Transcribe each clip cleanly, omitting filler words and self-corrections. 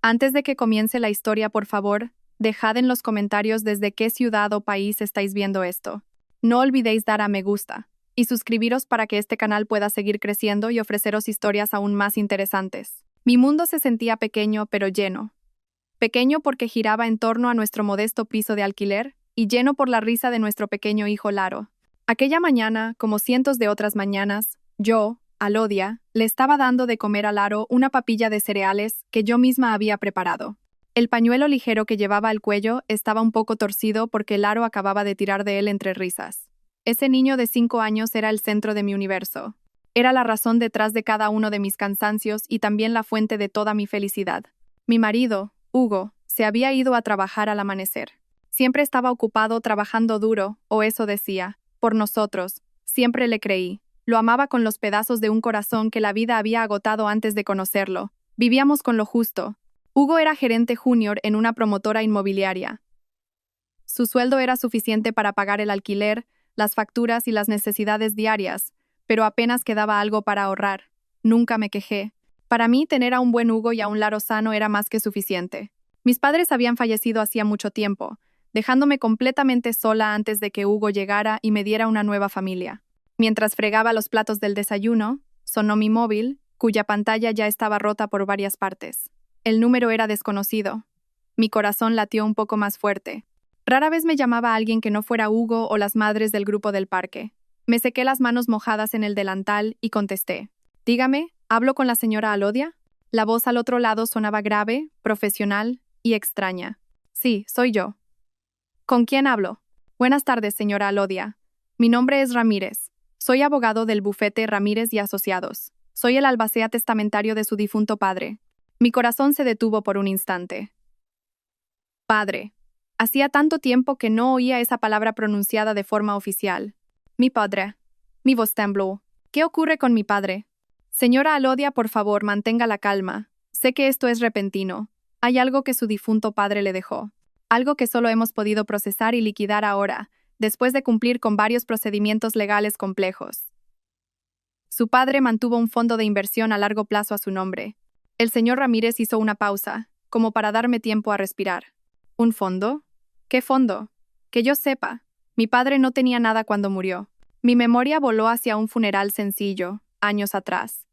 Antes de que comience la historia, por favor, dejad en los comentarios desde qué ciudad o país estáis viendo esto. No olvidéis dar a me gusta y suscribiros para que este canal pueda seguir creciendo y ofreceros historias aún más interesantes. Mi mundo se sentía pequeño pero lleno. Pequeño porque giraba en torno a nuestro modesto piso de alquiler y lleno por la risa de nuestro pequeño hijo Laro. Aquella mañana, como cientos de otras mañanas, yo, Alodia, le estaba dando de comer a Laro una papilla de cereales que yo misma había preparado. El pañuelo ligero que llevaba al cuello estaba un poco torcido porque Laro acababa de tirar de él entre risas. Ese niño de 5 años era el centro de mi universo. Era la razón detrás de cada uno de mis cansancios y también la fuente de toda mi felicidad. Mi marido, Hugo, se había ido a trabajar al amanecer. Siempre estaba ocupado trabajando duro, o eso decía, por nosotros. Siempre le creí. Lo amaba con los pedazos de un corazón que la vida había agotado antes de conocerlo. Vivíamos con lo justo. Hugo era gerente junior en una promotora inmobiliaria. Su sueldo era suficiente para pagar el alquiler, las facturas y las necesidades diarias, pero apenas quedaba algo para ahorrar. Nunca me quejé. Para mí, tener a un buen Hugo y a un Laro sano era más que suficiente. Mis padres habían fallecido hacía mucho tiempo, dejándome completamente sola antes de que Hugo llegara y me diera una nueva familia. Mientras fregaba los platos del desayuno, sonó mi móvil, cuya pantalla ya estaba rota por varias partes. El número era desconocido. Mi corazón latió un poco más fuerte. Rara vez me llamaba alguien que no fuera Hugo o las madres del grupo del parque. Me sequé las manos mojadas en el delantal y contesté. Dígame, ¿hablo con la señora Alodia? La voz al otro lado sonaba grave, profesional y extraña. Sí, soy yo. ¿Con quién hablo? Buenas tardes, señora Alodia. Mi nombre es Ramírez. Soy abogado del bufete Ramírez y Asociados. Soy el albacea testamentario de su difunto padre. Mi corazón se detuvo por un instante. Padre. Hacía tanto tiempo que no oía esa palabra pronunciada de forma oficial. Mi padre. Mi voz tembló. ¿Qué ocurre con mi padre? Señora Alodia, por favor, mantenga la calma. Sé que esto es repentino. Hay algo que su difunto padre le dejó. Algo que solo hemos podido procesar y liquidar ahora, después de cumplir con varios procedimientos legales complejos. Su padre mantuvo un fondo de inversión a largo plazo a su nombre. El señor Ramírez hizo una pausa, como para darme tiempo a respirar. ¿Un fondo? ¿Qué fondo? Que yo sepa, mi padre no tenía nada cuando murió. Mi memoria voló hacia un funeral sencillo, años atrás.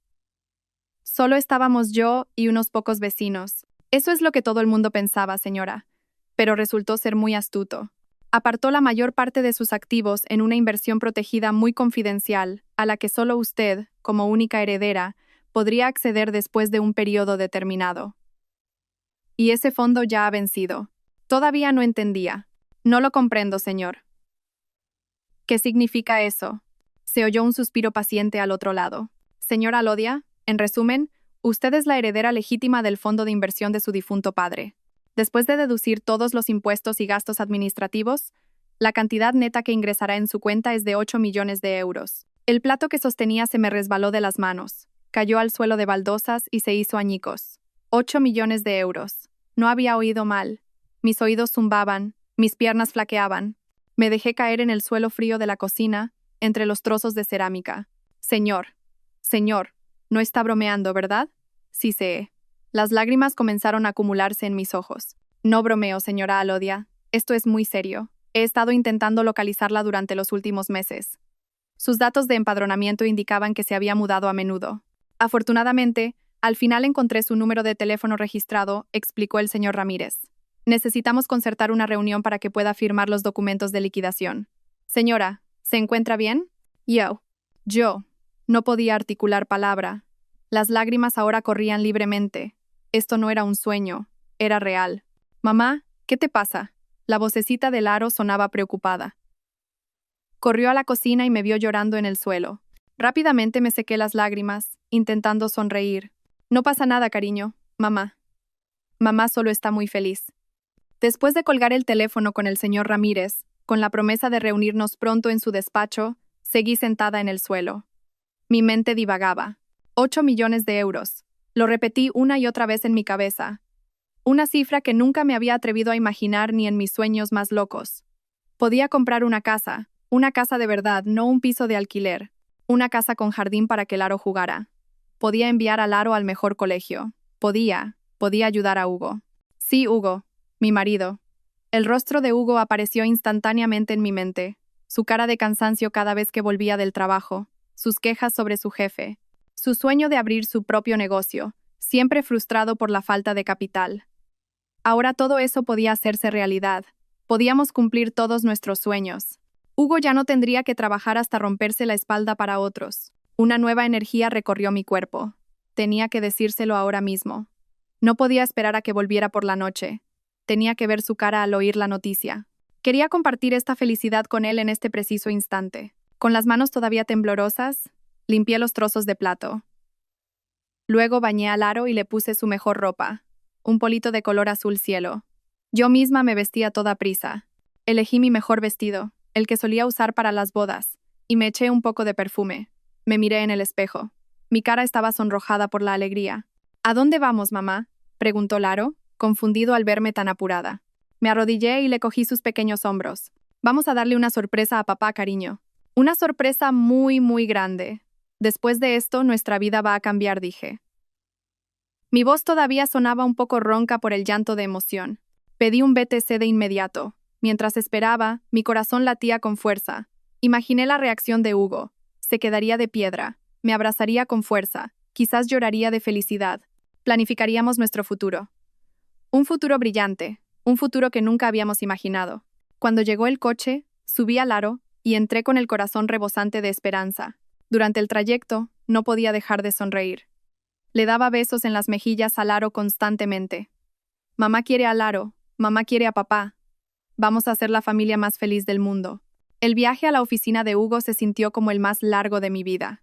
Solo estábamos yo y unos pocos vecinos. Eso es lo que todo el mundo pensaba, señora. Pero resultó ser muy astuto. Apartó la mayor parte de sus activos en una inversión protegida muy confidencial, a la que solo usted, como única heredera, podría acceder después de un periodo determinado. Y ese fondo ya ha vencido. Todavía no entendía. No lo comprendo, señor. ¿Qué significa eso? Se oyó un suspiro paciente al otro lado. Señora Alodia, en resumen, usted es la heredera legítima del fondo de inversión de su difunto padre. Después de deducir todos los impuestos y gastos administrativos, la cantidad neta que ingresará en su cuenta es de 8 millones de euros. El plato que sostenía se me resbaló de las manos, cayó al suelo de baldosas y se hizo añicos. 8 millones de euros. No había oído mal. Mis oídos zumbaban, mis piernas flaqueaban. Me dejé caer en el suelo frío de la cocina, entre los trozos de cerámica. Señor, no está bromeando, ¿verdad? Sí sé. Las lágrimas comenzaron a acumularse en mis ojos. No bromeo, señora Alodia. Esto es muy serio. He estado intentando localizarla durante los últimos meses. Sus datos de empadronamiento indicaban que se había mudado a menudo. Afortunadamente, al final encontré su número de teléfono registrado, explicó el señor Ramírez. Necesitamos concertar una reunión para que pueda firmar los documentos de liquidación. Señora, ¿se encuentra bien? Yo. No podía articular palabra. Las lágrimas ahora corrían libremente. Esto no era un sueño, era real. Mamá, ¿qué te pasa? La vocecita de Laro sonaba preocupada. Corrió a la cocina y me vio llorando en el suelo. Rápidamente me sequé las lágrimas, intentando sonreír. No pasa nada, cariño, mamá. Mamá solo está muy feliz. Después de colgar el teléfono con el señor Ramírez, con la promesa de reunirnos pronto en su despacho, seguí sentada en el suelo. Mi mente divagaba. 8 millones de euros. Lo repetí una y otra vez en mi cabeza. Una cifra que nunca me había atrevido a imaginar ni en mis sueños más locos. Podía comprar una casa de verdad, no un piso de alquiler. Una casa con jardín para que Laro jugara. Podía enviar a Laro al mejor colegio. Podía, Podía ayudar a Hugo. Sí, Hugo, mi marido. El rostro de Hugo apareció instantáneamente en mi mente, su cara de cansancio cada vez que volvía del trabajo, sus quejas sobre su jefe, su sueño de abrir su propio negocio, siempre frustrado por la falta de capital. Ahora todo eso podía hacerse realidad. Podíamos cumplir todos nuestros sueños. Hugo ya no tendría que trabajar hasta romperse la espalda para otros. Una nueva energía recorrió mi cuerpo. Tenía que decírselo ahora mismo. No podía esperar a que volviera por la noche. Tenía que ver su cara al oír la noticia. Quería compartir esta felicidad con él en este preciso instante. Con las manos todavía temblorosas, limpié los trozos de plato. Luego bañé a Laro y le puse su mejor ropa, un polito de color azul cielo. Yo misma me vestí a toda prisa. Elegí mi mejor vestido, el que solía usar para las bodas, y me eché un poco de perfume. Me miré en el espejo. Mi cara estaba sonrojada por la alegría. ¿A dónde vamos, mamá?, preguntó Laro, confundido al verme tan apurada. Me arrodillé y le cogí sus pequeños hombros. Vamos a darle una sorpresa a papá, cariño. Una sorpresa muy, muy grande. Después de esto, nuestra vida va a cambiar, dije. Mi voz todavía sonaba un poco ronca por el llanto de emoción. Pedí un BTC de inmediato. Mientras esperaba, mi corazón latía con fuerza. Imaginé la reacción de Hugo. Se quedaría de piedra. Me abrazaría con fuerza. Quizás lloraría de felicidad. Planificaríamos nuestro futuro. Un futuro brillante. Un futuro que nunca habíamos imaginado. Cuando llegó el coche, subí al aro y entré con el corazón rebosante de esperanza. Durante el trayecto, no podía dejar de sonreír. Le daba besos en las mejillas a Laro constantemente. Mamá quiere a Laro, mamá quiere a papá. Vamos a ser la familia más feliz del mundo. El viaje a la oficina de Hugo se sintió como el más largo de mi vida.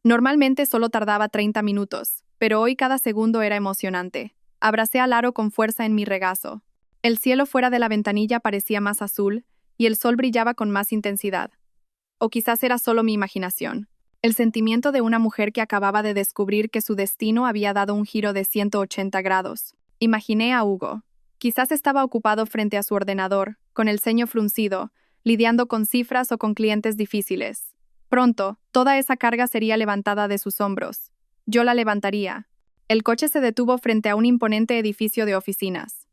Normalmente solo tardaba 30 minutos, pero hoy cada segundo era emocionante. Abracé a Laro con fuerza en mi regazo. El cielo fuera de la ventanilla parecía más azul y el sol brillaba con más intensidad. O quizás era solo mi imaginación. El sentimiento de una mujer que acababa de descubrir que su destino había dado un giro de 180 grados. Imaginé a Hugo. Quizás estaba ocupado frente a su ordenador, con el ceño fruncido, lidiando con cifras o con clientes difíciles. Pronto, toda esa carga sería levantada de sus hombros. Yo la levantaría. El coche se detuvo frente a un imponente edificio de oficinas.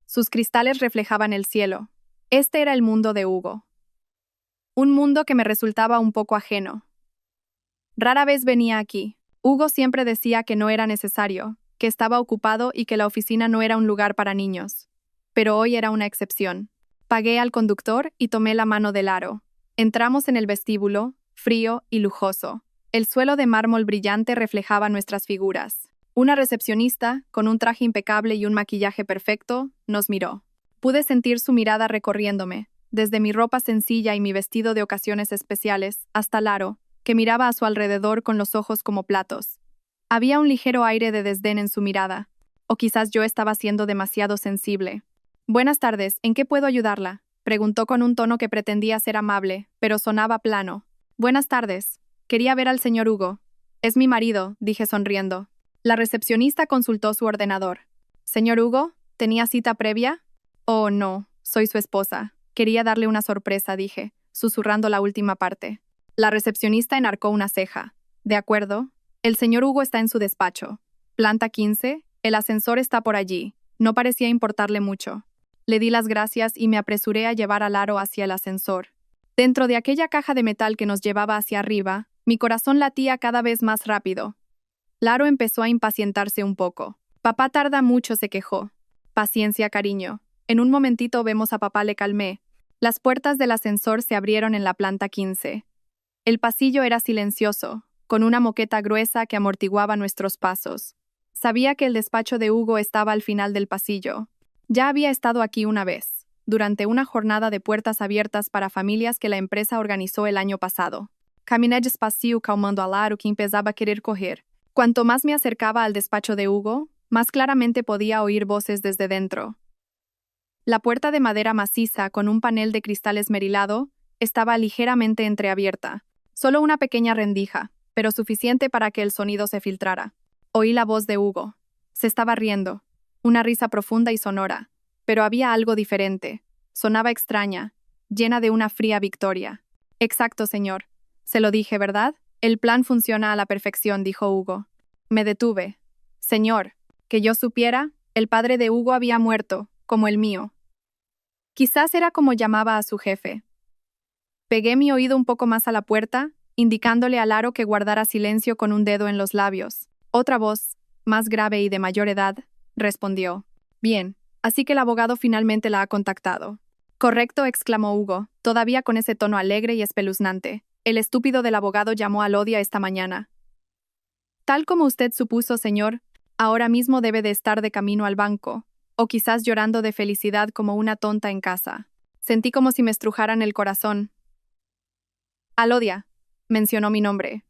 Sus cristales reflejaban el cielo. Este era el mundo de Hugo. Un mundo que me resultaba un poco ajeno. Rara vez venía aquí. Hugo siempre decía que no era necesario, que estaba ocupado y que la oficina no era un lugar para niños. Pero hoy era una excepción. Pagué al conductor y tomé la mano de Laro. Entramos en el vestíbulo, frío y lujoso. El suelo de mármol brillante reflejaba nuestras figuras. Una recepcionista, con un traje impecable y un maquillaje perfecto, nos miró. Pude sentir su mirada recorriéndome, desde mi ropa sencilla y mi vestido de ocasiones especiales, hasta Laro, que miraba a su alrededor con los ojos como platos. Había un ligero aire de desdén en su mirada, o quizás yo estaba siendo demasiado sensible. «Buenas tardes, ¿en qué puedo ayudarla?», preguntó con un tono que pretendía ser amable, pero sonaba plano. «Buenas tardes. Quería ver al señor Hugo». «Es mi marido», dije sonriendo. La recepcionista consultó su ordenador. «¿Señor Hugo? ¿Tenía cita previa?» «Oh, no, soy su esposa. Quería darle una sorpresa», dije, susurrando la última parte. La recepcionista enarcó una ceja. «De acuerdo. El señor Hugo está en su despacho. Planta 15, el ascensor está por allí». No parecía importarle mucho. Le di las gracias y me apresuré a llevar a Laro hacia el ascensor. Dentro de aquella caja de metal que nos llevaba hacia arriba, mi corazón latía cada vez más rápido. Laro empezó a impacientarse un poco. «Papá tarda mucho», se quejó. «Paciencia, cariño. En un momentito vemos a papá», le calmé. Las puertas del ascensor se abrieron en la planta 15. El pasillo era silencioso, con una moqueta gruesa que amortiguaba nuestros pasos. Sabía que el despacho de Hugo estaba al final del pasillo. Ya había estado aquí una vez, durante una jornada de puertas abiertas para familias que la empresa organizó el año pasado. Caminé despacio calmando a Laro, que empezaba a querer correr. Cuanto más me acercaba al despacho de Hugo, más claramente podía oír voces desde dentro. La puerta de madera maciza con un panel de cristal esmerilado estaba ligeramente entreabierta. Solo una pequeña rendija, pero suficiente para que el sonido se filtrara. Oí la voz de Hugo. Se estaba riendo. Una risa profunda y sonora. Pero había algo diferente. Sonaba extraña, llena de una fría victoria. «Exacto, señor. Se lo dije, ¿verdad? El plan funciona a la perfección», dijo Hugo. Me detuve. «Señor, Que yo supiera, el padre de Hugo había muerto, como el mío. Quizás era como llamaba a su jefe. Pegué mi oído un poco más a la puerta, indicándole a Laro que guardara silencio con un dedo en los labios. Otra voz, más grave y de mayor edad, respondió. Bien, así que el abogado finalmente la ha contactado. Correcto, exclamó Hugo, todavía con ese tono alegre y espeluznante. El estúpido del abogado llamó a Lodia esta mañana. Tal como usted supuso, señor, ahora mismo debe de estar de camino al banco, o quizás llorando de felicidad como una tonta en casa. Sentí como si me estrujaran el corazón. Alodia, mencionó mi nombre.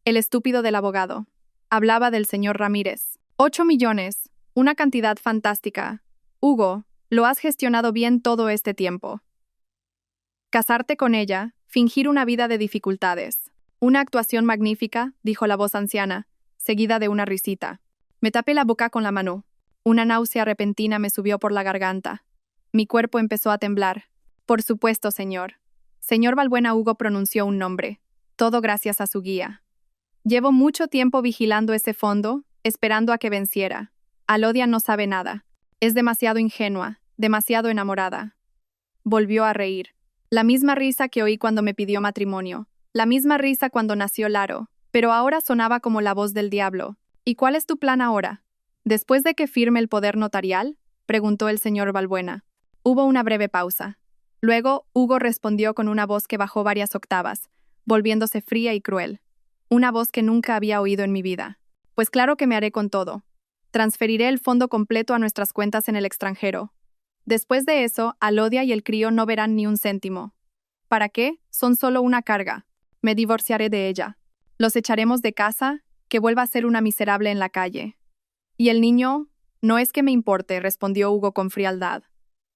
El estúpido del abogado. Hablaba del señor Ramírez. 8 millones, una cantidad fantástica. Hugo, lo has gestionado bien todo este tiempo. Casarte con ella, fingir una vida de dificultades. Una actuación magnífica, dijo la voz anciana, seguida de una risita. Me tapé la boca con la mano. Una náusea repentina me subió por la garganta. Mi cuerpo empezó a temblar. Por supuesto, señor. Señor Valbuena. Hugo pronunció un nombre. Todo gracias a su guía. Llevo mucho tiempo vigilando ese fondo, esperando a que venciera. Alodia no sabe nada. Es demasiado ingenua, demasiado enamorada. Volvió a reír. La misma risa que oí cuando me pidió matrimonio. La misma risa cuando nació Laro, pero ahora sonaba como la voz del diablo. ¿Y cuál es tu plan ahora? ¿Después de que firme el poder notarial?, preguntó el señor Valbuena. Hubo una breve pausa. Luego, Hugo respondió con una voz que bajó varias octavas, volviéndose fría y cruel. Una voz que nunca había oído en mi vida. Pues claro que me haré con todo. Transferiré el fondo completo a nuestras cuentas en el extranjero. Después de eso, Alodia y el crío no verán ni un céntimo. ¿Para qué? Son solo una carga. Me divorciaré de ella. Los echaremos de casa, que vuelva a ser una miserable en la calle. ¿Y el niño? No es que me importe, respondió Hugo con frialdad.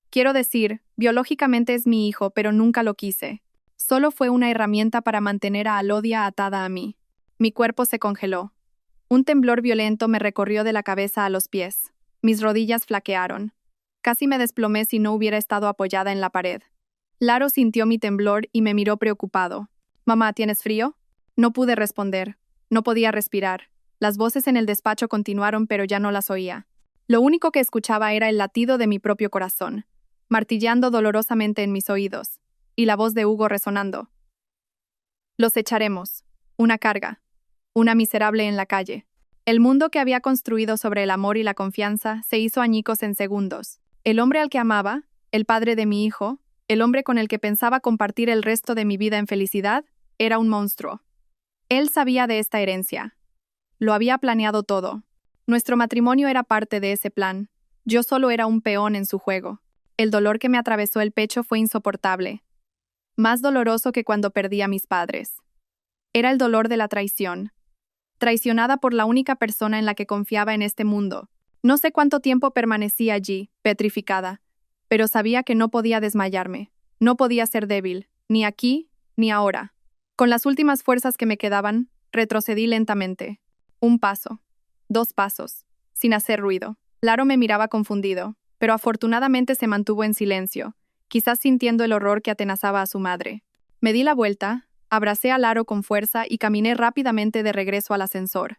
Quiero decir, biológicamente es mi hijo, pero nunca lo quise. Solo fue una herramienta para mantener a Alodia atada a mí. Mi cuerpo se congeló. Un temblor violento me recorrió de la cabeza a los pies. Mis rodillas flaquearon. Casi me desplomé si no hubiera estado apoyada en la pared. Laro sintió mi temblor y me miró preocupado. «Mamá, ¿tienes frío?» No pude responder. No podía respirar. Las voces en el despacho continuaron, pero ya no las oía. Lo único que escuchaba era el latido de mi propio corazón, martillando dolorosamente en mis oídos, y la voz de Hugo resonando. Los echaremos. Una carga. Una miserable en la calle. El mundo que había construido sobre el amor y la confianza se hizo añicos en segundos. El hombre al que amaba, el padre de mi hijo, el hombre con el que pensaba compartir el resto de mi vida en felicidad, era un monstruo. Él sabía de esta herencia. Lo había planeado todo. Nuestro matrimonio era parte de ese plan. Yo solo era un peón en su juego. El dolor que me atravesó el pecho fue insoportable. Más doloroso que cuando perdí a mis padres. Era el dolor de la traición. Traicionada por la única persona en la que confiaba en este mundo. No sé cuánto tiempo permanecí allí, petrificada, pero sabía que no podía desmayarme. No podía ser débil, ni aquí, ni ahora. Con las últimas fuerzas que me quedaban, retrocedí lentamente. 1 paso. 2 pasos. Sin hacer ruido. Laro me miraba confundido, pero afortunadamente se mantuvo en silencio, quizás sintiendo el horror que atenazaba a su madre. Me di la vuelta, abracé a Laro con fuerza y caminé rápidamente de regreso al ascensor.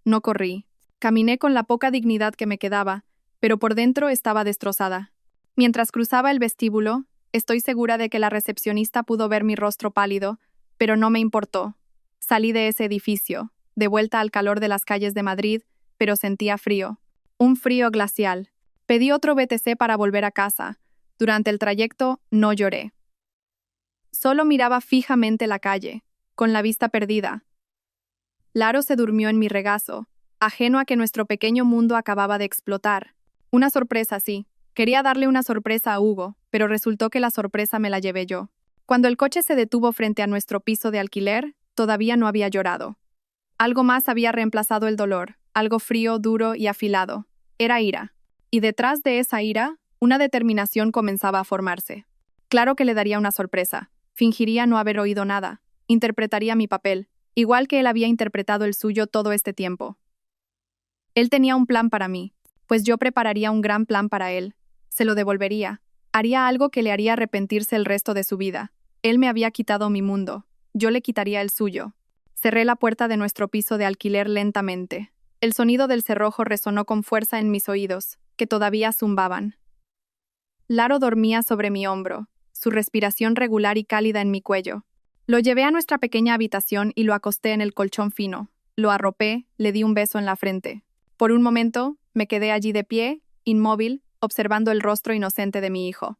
No corrí. Caminé con la poca dignidad que me quedaba, pero por dentro estaba destrozada. Mientras cruzaba el vestíbulo, estoy segura de que la recepcionista pudo ver mi rostro pálido, pero no me importó. Salí de ese edificio, de vuelta al calor de las calles de Madrid, pero sentía frío. Un frío glacial. Pedí otro BTC para volver a casa. Durante el trayecto, no lloré. Solo miraba fijamente la calle, con la vista perdida. Laro se durmió en mi regazo, ajeno a que nuestro pequeño mundo acababa de explotar. Una sorpresa, sí. Quería darle una sorpresa a Hugo, pero resultó que la sorpresa me la llevé yo. Cuando el coche se detuvo frente a nuestro piso de alquiler, todavía no había llorado. Algo más había reemplazado el dolor, algo frío, duro y afilado. Era ira. Y detrás de esa ira, una determinación comenzaba a formarse. Claro que le daría una sorpresa. Fingiría no haber oído nada. Interpretaría mi papel, igual que él había interpretado el suyo todo este tiempo. Él tenía un plan para mí, pues yo prepararía un gran plan para él. Se lo devolvería. Haría algo que le haría arrepentirse el resto de su vida. Él me había quitado mi mundo. Yo le quitaría el suyo. Cerré la puerta de nuestro piso de alquiler lentamente. El sonido del cerrojo resonó con fuerza en mis oídos, que todavía zumbaban. Laro dormía sobre mi hombro, su respiración regular y cálida en mi cuello. Lo llevé a nuestra pequeña habitación y lo acosté en el colchón fino. Lo arropé, le di un beso en la frente. Por un momento, me quedé allí de pie, inmóvil, observando el rostro inocente de mi hijo.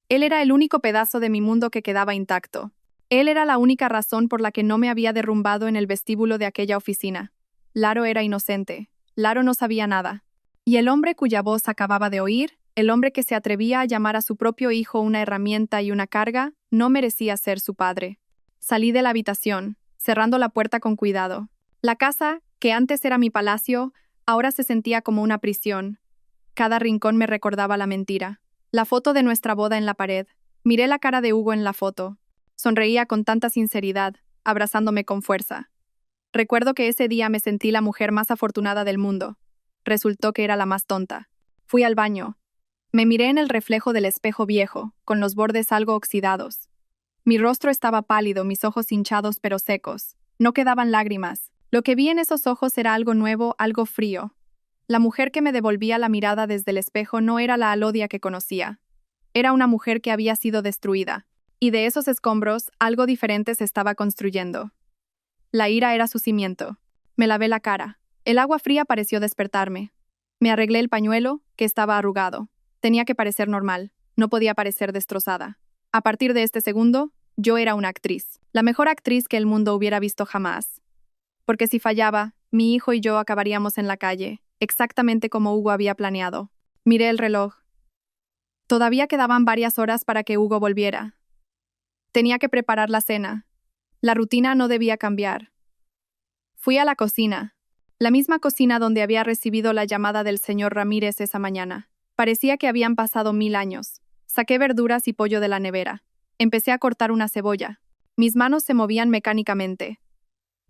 Él era el único pedazo de mi mundo que quedaba intacto. Él era la única razón por la que no me había derrumbado en el vestíbulo de aquella oficina. Laro era inocente. Laro no sabía nada. Y el hombre cuya voz acababa de oír, el hombre que se atrevía a llamar a su propio hijo una herramienta y una carga, no merecía ser su padre. Salí de la habitación, cerrando la puerta con cuidado. La casa, que antes era mi palacio, ahora se sentía como una prisión. Cada rincón me recordaba la mentira. La foto de nuestra boda en la pared. Miré la cara de Hugo en la foto. Sonreía con tanta sinceridad, abrazándome con fuerza. Recuerdo que ese día me sentí la mujer más afortunada del mundo. Resultó que era la más tonta. Fui al baño. Me miré en el reflejo del espejo viejo, con los bordes algo oxidados. Mi rostro estaba pálido, mis ojos hinchados pero secos. No quedaban lágrimas. Lo que vi en esos ojos era algo nuevo, algo frío. La mujer que me devolvía la mirada desde el espejo no era la Alodia que conocía. Era una mujer que había sido destruida. Y de esos escombros, algo diferente se estaba construyendo. La ira era su cimiento. Me lavé la cara. El agua fría pareció despertarme. Me arreglé el pañuelo, que estaba arrugado. Tenía que parecer normal. No podía parecer destrozada. A partir de este segundo, yo era una actriz. La mejor actriz que el mundo hubiera visto jamás. Porque si fallaba, mi hijo y yo acabaríamos en la calle, exactamente como Hugo había planeado. Miré el reloj. Todavía quedaban varias horas para que Hugo volviera. Tenía que preparar la cena. La rutina no debía cambiar. Fui a la cocina. La misma cocina donde había recibido la llamada del señor Ramírez esa mañana. Parecía que habían pasado 1000 años. Saqué verduras y pollo de la nevera. Empecé a cortar una cebolla. Mis manos se movían mecánicamente.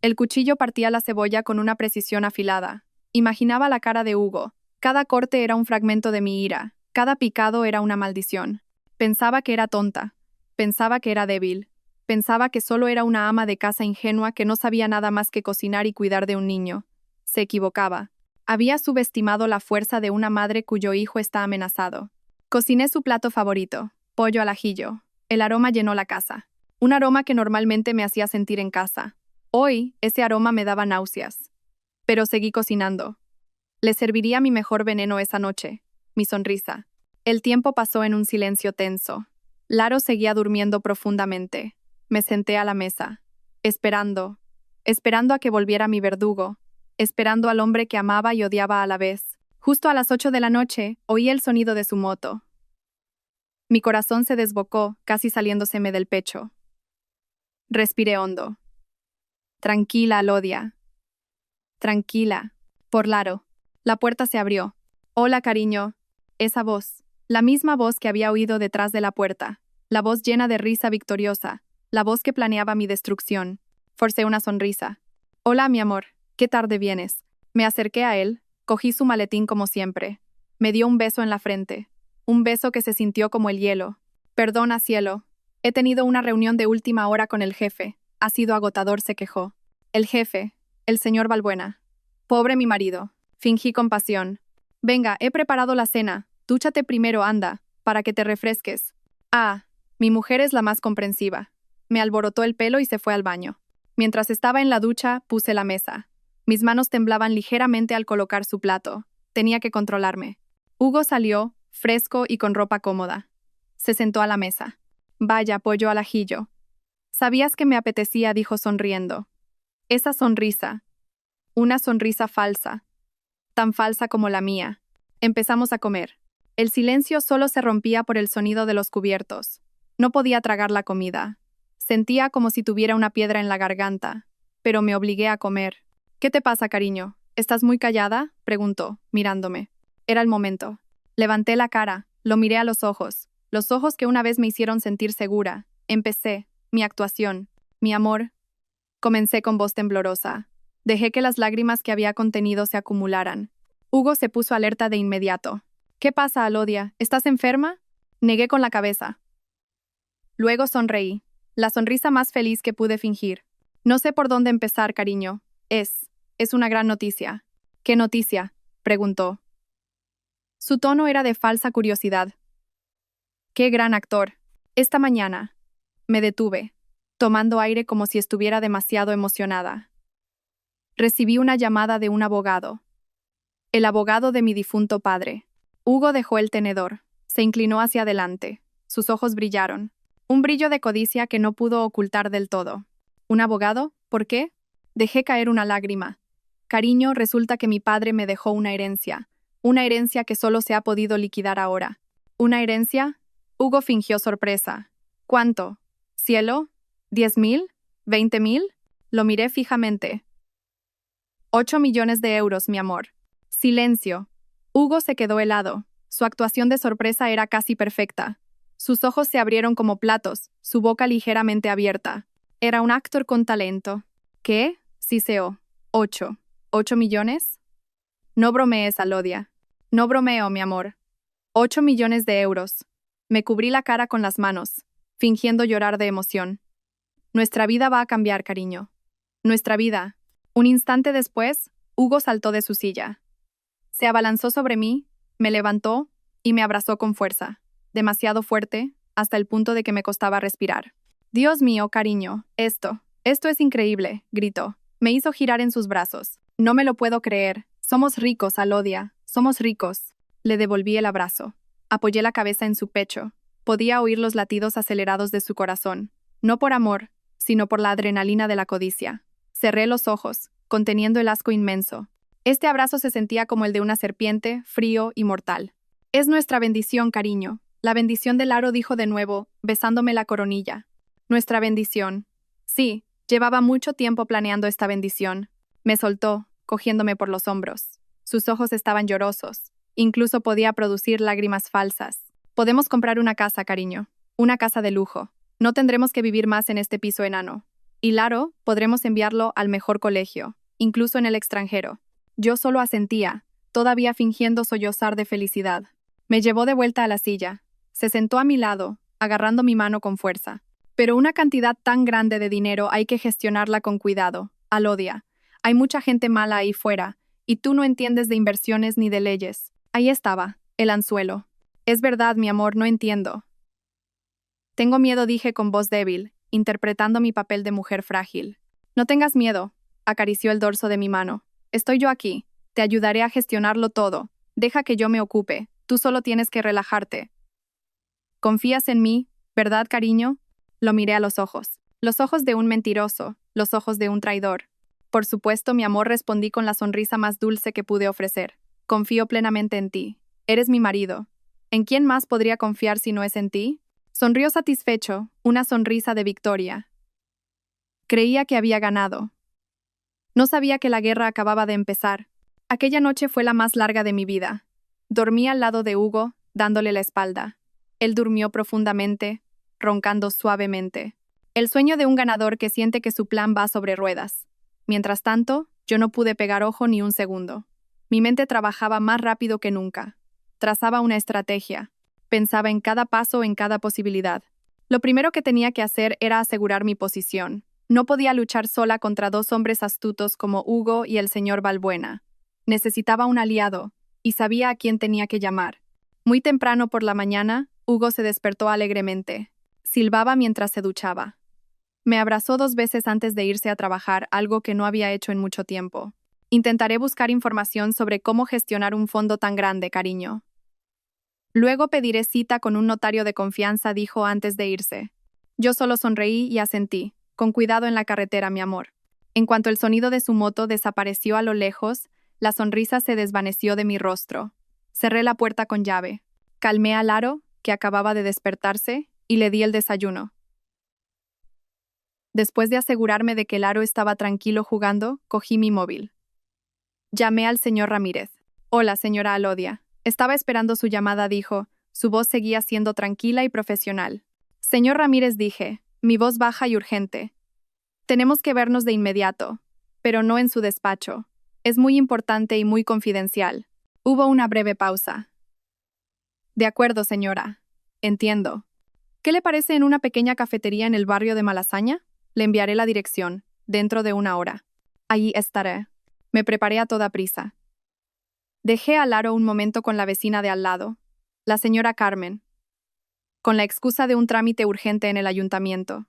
El cuchillo partía la cebolla con una precisión afilada. Imaginaba la cara de Hugo. Cada corte era un fragmento de mi ira. Cada picado era una maldición. Pensaba que era tonta. Pensaba que era débil. Pensaba que solo era una ama de casa ingenua que no sabía nada más que cocinar y cuidar de un niño. Se equivocaba. Había subestimado la fuerza de una madre cuyo hijo está amenazado. Cociné su plato favorito, pollo al ajillo. El aroma llenó la casa. Un aroma que normalmente me hacía sentir en casa. Hoy, ese aroma me daba náuseas. Pero seguí cocinando. Le serviría mi mejor veneno esa noche, mi sonrisa. El tiempo pasó en un silencio tenso. Laro seguía durmiendo profundamente. Me senté a la mesa, esperando a que volviera mi verdugo, esperando al hombre que amaba y odiaba a la vez. Justo a las 8 de la noche, oí el sonido de su moto. Mi corazón se desbocó, casi saliéndoseme del pecho. Respiré hondo. Tranquila, Alodia. Tranquila. Por Laro. La puerta se abrió. Hola, cariño. Esa voz. La misma voz que había oído detrás de la puerta. La voz llena de risa victoriosa. La voz que planeaba mi destrucción. Forcé una sonrisa. Hola, mi amor. ¿Qué tarde vienes? Me acerqué a él. Cogí su maletín como siempre. Me dio un beso en la frente. Un beso que se sintió como el hielo. Perdona, cielo. He tenido una reunión de última hora con el jefe. Ha sido agotador, se quejó. El jefe. El señor Balbuena. Pobre mi marido. Fingí compasión. Venga, he preparado la cena. Dúchate primero, anda, para que te refresques. Ah, mi mujer es la más comprensiva. Me alborotó el pelo y se fue al baño. Mientras estaba en la ducha, puse la mesa. Mis manos temblaban ligeramente al colocar su plato. Tenía que controlarme. Hugo salió, fresco y con ropa cómoda. Se sentó a la mesa. Vaya, pollo al ajillo. Sabías que me apetecía, dijo sonriendo. Esa sonrisa. Una sonrisa falsa. Tan falsa como la mía. Empezamos a comer. El silencio solo se rompía por el sonido de los cubiertos. No podía tragar la comida. Sentía como si tuviera una piedra en la garganta, pero me obligué a comer. ¿Qué te pasa, cariño? ¿Estás muy callada?, preguntó, mirándome. Era el momento. Levanté la cara, lo miré a los ojos que una vez me hicieron sentir segura. Empecé, mi actuación, mi amor. Comencé con voz temblorosa. Dejé que las lágrimas que había contenido se acumularan. Hugo se puso alerta de inmediato. ¿Qué pasa, Alodia? ¿Estás enferma? Negué con la cabeza. Luego sonreí. La sonrisa más feliz que pude fingir. No sé por dónde empezar, cariño. Es Es una gran noticia. ¿Qué noticia?, preguntó. Su tono era de falsa curiosidad. ¡Qué gran actor! Esta mañana. Me detuve, tomando aire como si estuviera demasiado emocionada. Recibí una llamada de un abogado. El abogado de mi difunto padre. Hugo dejó el tenedor. Se inclinó hacia adelante. Sus ojos brillaron. Un brillo de codicia que no pudo ocultar del todo. ¿Un abogado? ¿Por qué? Dejé caer una lágrima. Cariño, resulta que mi padre me dejó una herencia. Una herencia que solo se ha podido liquidar ahora. ¿Una herencia? Hugo fingió sorpresa. ¿Cuánto? ¿Cielo? ¿10.000? ¿20.000? Lo miré fijamente. 8 millones de euros, mi amor. Silencio. Hugo se quedó helado. Su actuación de sorpresa era casi perfecta. Sus ojos se abrieron como platos, su boca ligeramente abierta. Era un actor con talento. ¿Qué? Siseó. 8. ¿8 millones? No bromees, Alodia. No bromeo, mi amor. 8 millones de euros. Me cubrí la cara con las manos, fingiendo llorar de emoción. Nuestra vida va a cambiar, cariño. Nuestra vida. Un instante después, Hugo saltó de su silla. Se abalanzó sobre mí, me levantó y me abrazó con fuerza. Demasiado fuerte, hasta el punto de que me costaba respirar. Dios mío, cariño, esto es increíble, gritó. Me hizo girar en sus brazos. No me lo puedo creer. Somos ricos, Alodia. Somos ricos. Le devolví el abrazo. Apoyé la cabeza en su pecho. Podía oír los latidos acelerados de su corazón. No por amor, sino por la adrenalina de la codicia. Cerré los ojos, conteniendo el asco inmenso. Este abrazo se sentía como el de una serpiente, frío y mortal. Es nuestra bendición, cariño. La bendición del aro, dijo de nuevo, besándome la coronilla. Nuestra bendición. Sí, llevaba mucho tiempo planeando esta bendición. Me soltó, cogiéndome por los hombros. Sus ojos estaban llorosos. Incluso podía producir lágrimas falsas. Podemos comprar una casa, cariño. Una casa de lujo. No tendremos que vivir más en este piso enano. Y Laro, podremos enviarlo al mejor colegio, incluso en el extranjero. Yo solo asentía, todavía fingiendo sollozar de felicidad. Me llevó de vuelta a la silla. Se sentó a mi lado, agarrando mi mano con fuerza. Pero una cantidad tan grande de dinero hay que gestionarla con cuidado, Alodia. Hay mucha gente mala ahí fuera, y tú no entiendes de inversiones ni de leyes. Ahí estaba, el anzuelo. Es verdad, mi amor, no entiendo. Tengo miedo, dije con voz débil, interpretando mi papel de mujer frágil. No tengas miedo, acarició el dorso de mi mano. Estoy yo aquí. Te ayudaré a gestionarlo todo. Deja que yo me ocupe. Tú solo tienes que relajarte. ¿Confías en mí, verdad, cariño? Lo miré a los ojos. Los ojos de un mentiroso, los ojos de un traidor. Por supuesto, mi amor, respondí con la sonrisa más dulce que pude ofrecer. Confío plenamente en ti. Eres mi marido. ¿En quién más podría confiar si no es en ti? Sonrió satisfecho, una sonrisa de victoria. Creía que había ganado. No sabía que la guerra acababa de empezar. Aquella noche fue la más larga de mi vida. Dormí al lado de Hugo, dándole la espalda. Él durmió profundamente, roncando suavemente. El sueño de un ganador que siente que su plan va sobre ruedas. Mientras tanto, yo no pude pegar ojo ni un segundo. Mi mente trabajaba más rápido que nunca. Trazaba una estrategia. Pensaba en cada paso, en cada posibilidad. Lo primero que tenía que hacer era asegurar mi posición. No podía luchar sola contra dos hombres astutos como Hugo y el señor Balbuena. Necesitaba un aliado, y sabía a quién tenía que llamar. Muy temprano por la mañana, Hugo se despertó alegremente. Silbaba mientras se duchaba. Me abrazó 2 veces antes de irse a trabajar, algo que no había hecho en mucho tiempo. Intentaré buscar información sobre cómo gestionar un fondo tan grande, cariño. Luego pediré cita con un notario de confianza, dijo antes de irse. Yo solo sonreí y asentí. Con cuidado en la carretera, mi amor. En cuanto el sonido de su moto desapareció a lo lejos, la sonrisa se desvaneció de mi rostro. Cerré la puerta con llave. Calmé a Laro, que acababa de despertarse, y le di el desayuno. Después de asegurarme de que Laro estaba tranquilo jugando, cogí mi móvil. Llamé al señor Ramírez. Hola, señora Alodia. Estaba esperando su llamada, dijo. Su voz seguía siendo tranquila y profesional. Señor Ramírez, dije, mi voz baja y urgente. Tenemos que vernos de inmediato, pero no en su despacho. Es muy importante y muy confidencial. Hubo una breve pausa. De acuerdo, señora. Entiendo. ¿Qué le parece en una pequeña cafetería en el barrio de Malasaña? Le enviaré la dirección, dentro de 1 hora. Allí estaré. Me preparé a toda prisa. Dejé a Laro un momento con la vecina de al lado, la señora Carmen, con la excusa de un trámite urgente en el ayuntamiento.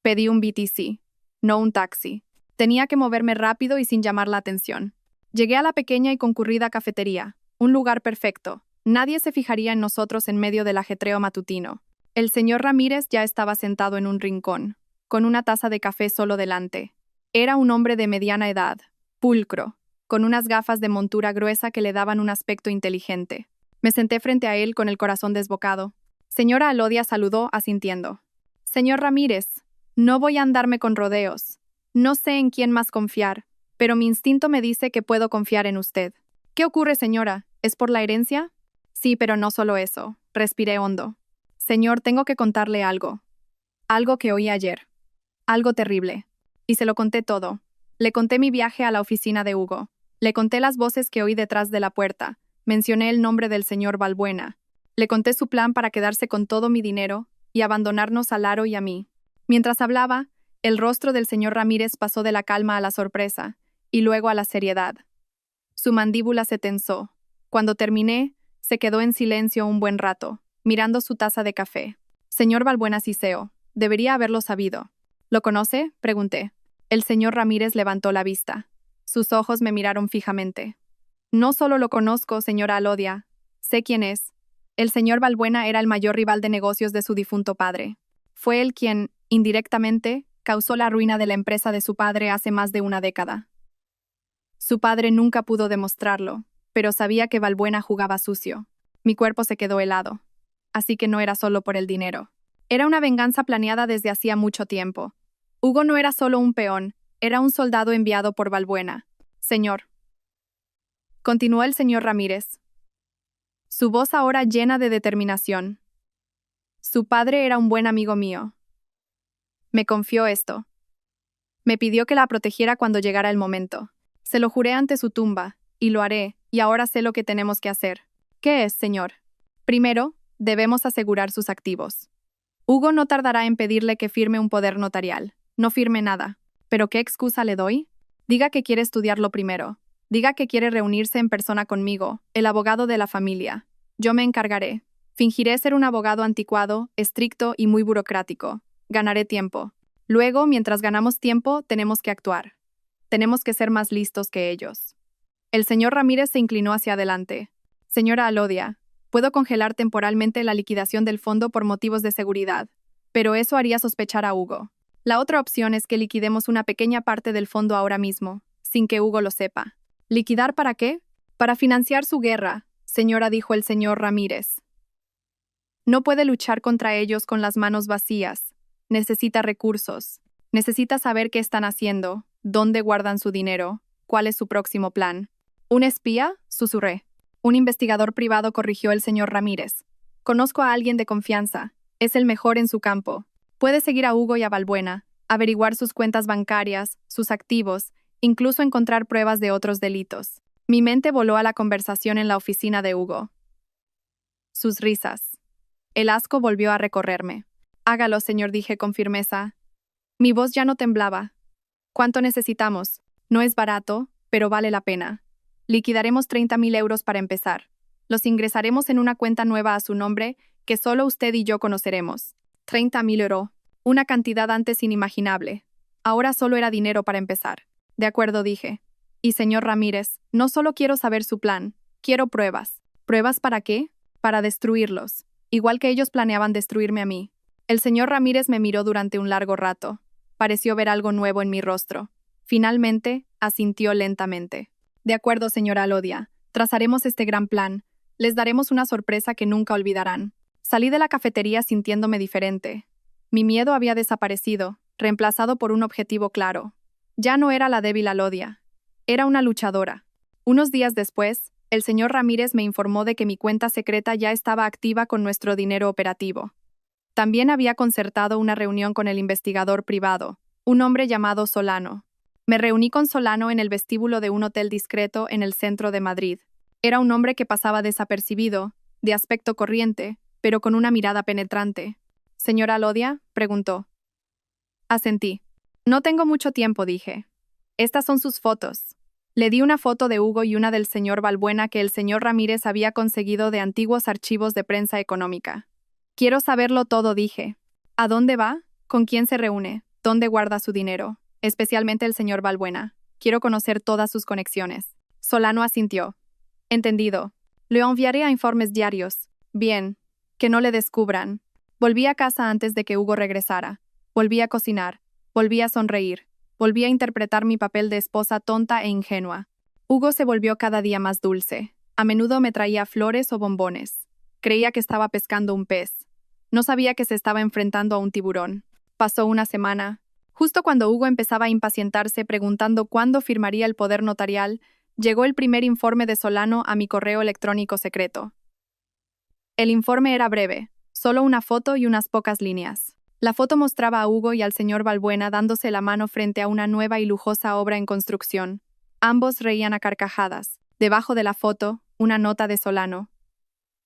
Pedí un BTC, no un taxi. Tenía que moverme rápido y sin llamar la atención. Llegué a la pequeña y concurrida cafetería, un lugar perfecto. Nadie se fijaría en nosotros en medio del ajetreo matutino. El señor Ramírez ya estaba sentado en un rincón, con una taza de café solo delante. Era un hombre de mediana edad, pulcro, con unas gafas de montura gruesa que le daban un aspecto inteligente. Me senté frente a él con el corazón desbocado. Señora Alodia saludó asintiendo. Señor Ramírez, no voy a andarme con rodeos. No sé en quién más confiar, pero mi instinto me dice que puedo confiar en usted. ¿Qué ocurre, señora? ¿Es por la herencia? Sí, pero no solo eso. Respiré hondo. Señor, tengo que contarle algo. Algo que oí ayer. Algo terrible. Y se lo conté todo. Le conté mi viaje a la oficina de Hugo. Le conté las voces que oí detrás de la puerta. Mencioné el nombre del señor Balbuena. Le conté su plan para quedarse con todo mi dinero y abandonarnos a Laro y a mí. Mientras hablaba, el rostro del señor Ramírez pasó de la calma a la sorpresa, y luego a la seriedad. Su mandíbula se tensó. Cuando terminé, se quedó en silencio un buen rato, mirando su taza de café. Señor Balbuena Siseo, debería haberlo sabido. ¿Lo conoce? Pregunté. El señor Ramírez levantó la vista. Sus ojos me miraron fijamente. No solo lo conozco, señora Alodia. Sé quién es. El señor Balbuena era el mayor rival de negocios de su difunto padre. Fue él quien, indirectamente, causó la ruina de la empresa de su padre hace más de una década. Su padre nunca pudo demostrarlo, pero sabía que Balbuena jugaba sucio. Mi cuerpo se quedó helado. Así que no era solo por el dinero. Era una venganza planeada desde hacía mucho tiempo. Hugo no era solo un peón, era un soldado enviado por Balbuena. Señor. Continuó el señor Ramírez. Su voz ahora llena de determinación. Su padre era un buen amigo mío. Me confió esto. Me pidió que la protegiera cuando llegara el momento. Se lo juré ante su tumba, y lo haré, y ahora sé lo que tenemos que hacer. ¿Qué es, señor? Primero, debemos asegurar sus activos. Hugo no tardará en pedirle que firme un poder notarial. No firme nada. ¿Pero qué excusa le doy? Diga que quiere estudiarlo primero. Diga que quiere reunirse en persona conmigo, el abogado de la familia. Yo me encargaré. Fingiré ser un abogado anticuado, estricto y muy burocrático. Ganaré tiempo. Luego, mientras ganamos tiempo, tenemos que actuar. Tenemos que ser más listos que ellos. El señor Ramírez se inclinó hacia adelante. Señora Alodia, puedo congelar temporalmente la liquidación del fondo por motivos de seguridad, pero eso haría sospechar a Hugo. La otra opción es que liquidemos una pequeña parte del fondo ahora mismo, sin que Hugo lo sepa. ¿Liquidar para qué? Para financiar su guerra, señora, dijo el señor Ramírez. No puede luchar contra ellos con las manos vacías. Necesita recursos. Necesita saber qué están haciendo, dónde guardan su dinero, cuál es su próximo plan. ¿Un espía? Susurré. Un investigador privado, corrigió el señor Ramírez. Conozco a alguien de confianza. Es el mejor en su campo. Puede seguir a Hugo y a Balbuena, averiguar sus cuentas bancarias, sus activos, incluso encontrar pruebas de otros delitos. Mi mente voló a la conversación en la oficina de Hugo. Sus risas. El asco volvió a recorrerme. Hágalo, señor, dije con firmeza. Mi voz ya no temblaba. ¿Cuánto necesitamos? No es barato, pero vale la pena. Liquidaremos 30.000 euros para empezar. Los ingresaremos en una cuenta nueva a su nombre que solo usted y yo conoceremos. 30.000 euros. Una cantidad antes inimaginable. Ahora solo era dinero para empezar. De acuerdo, dije. Y señor Ramírez, no solo quiero saber su plan, quiero pruebas. ¿Pruebas para qué? Para destruirlos. Igual que ellos planeaban destruirme a mí. El señor Ramírez me miró durante un largo rato. Pareció ver algo nuevo en mi rostro. Finalmente, asintió lentamente. De acuerdo, señora Alodia. Trazaremos este gran plan. Les daremos una sorpresa que nunca olvidarán. Salí de la cafetería sintiéndome diferente. Mi miedo había desaparecido, reemplazado por un objetivo claro. Ya no era la débil Alodia. Era una luchadora. Unos días después, el señor Ramírez me informó de que mi cuenta secreta ya estaba activa con nuestro dinero operativo. También había concertado una reunión con el investigador privado, un hombre llamado Solano. Me reuní con Solano en el vestíbulo de un hotel discreto en el centro de Madrid. Era un hombre que pasaba desapercibido, de aspecto corriente, pero con una mirada penetrante. ¿Señora Alodia?, preguntó. Asentí. No tengo mucho tiempo, dije. Estas son sus fotos. Le di una foto de Hugo y una del señor Balbuena que el señor Ramírez había conseguido de antiguos archivos de prensa económica. Quiero saberlo todo, dije. ¿A dónde va? ¿Con quién se reúne? ¿Dónde guarda su dinero? Especialmente el señor Balbuena. Quiero conocer todas sus conexiones. Solano asintió. Entendido. Le enviaré a informes diarios. Bien. Que no le descubran. Volví a casa antes de que Hugo regresara. Volví a cocinar. Volví a sonreír. Volví a interpretar mi papel de esposa tonta e ingenua. Hugo se volvió cada día más dulce. A menudo me traía flores o bombones. Creía que estaba pescando un pez. No sabía que se estaba enfrentando a un tiburón. Pasó una semana. Justo cuando Hugo empezaba a impacientarse preguntando cuándo firmaría el poder notarial, llegó el primer informe de Solano a mi correo electrónico secreto. El informe era breve, solo una foto y unas pocas líneas. La foto mostraba a Hugo y al señor Balbuena dándose la mano frente a una nueva y lujosa obra en construcción. Ambos reían a carcajadas. Debajo de la foto, una nota de Solano.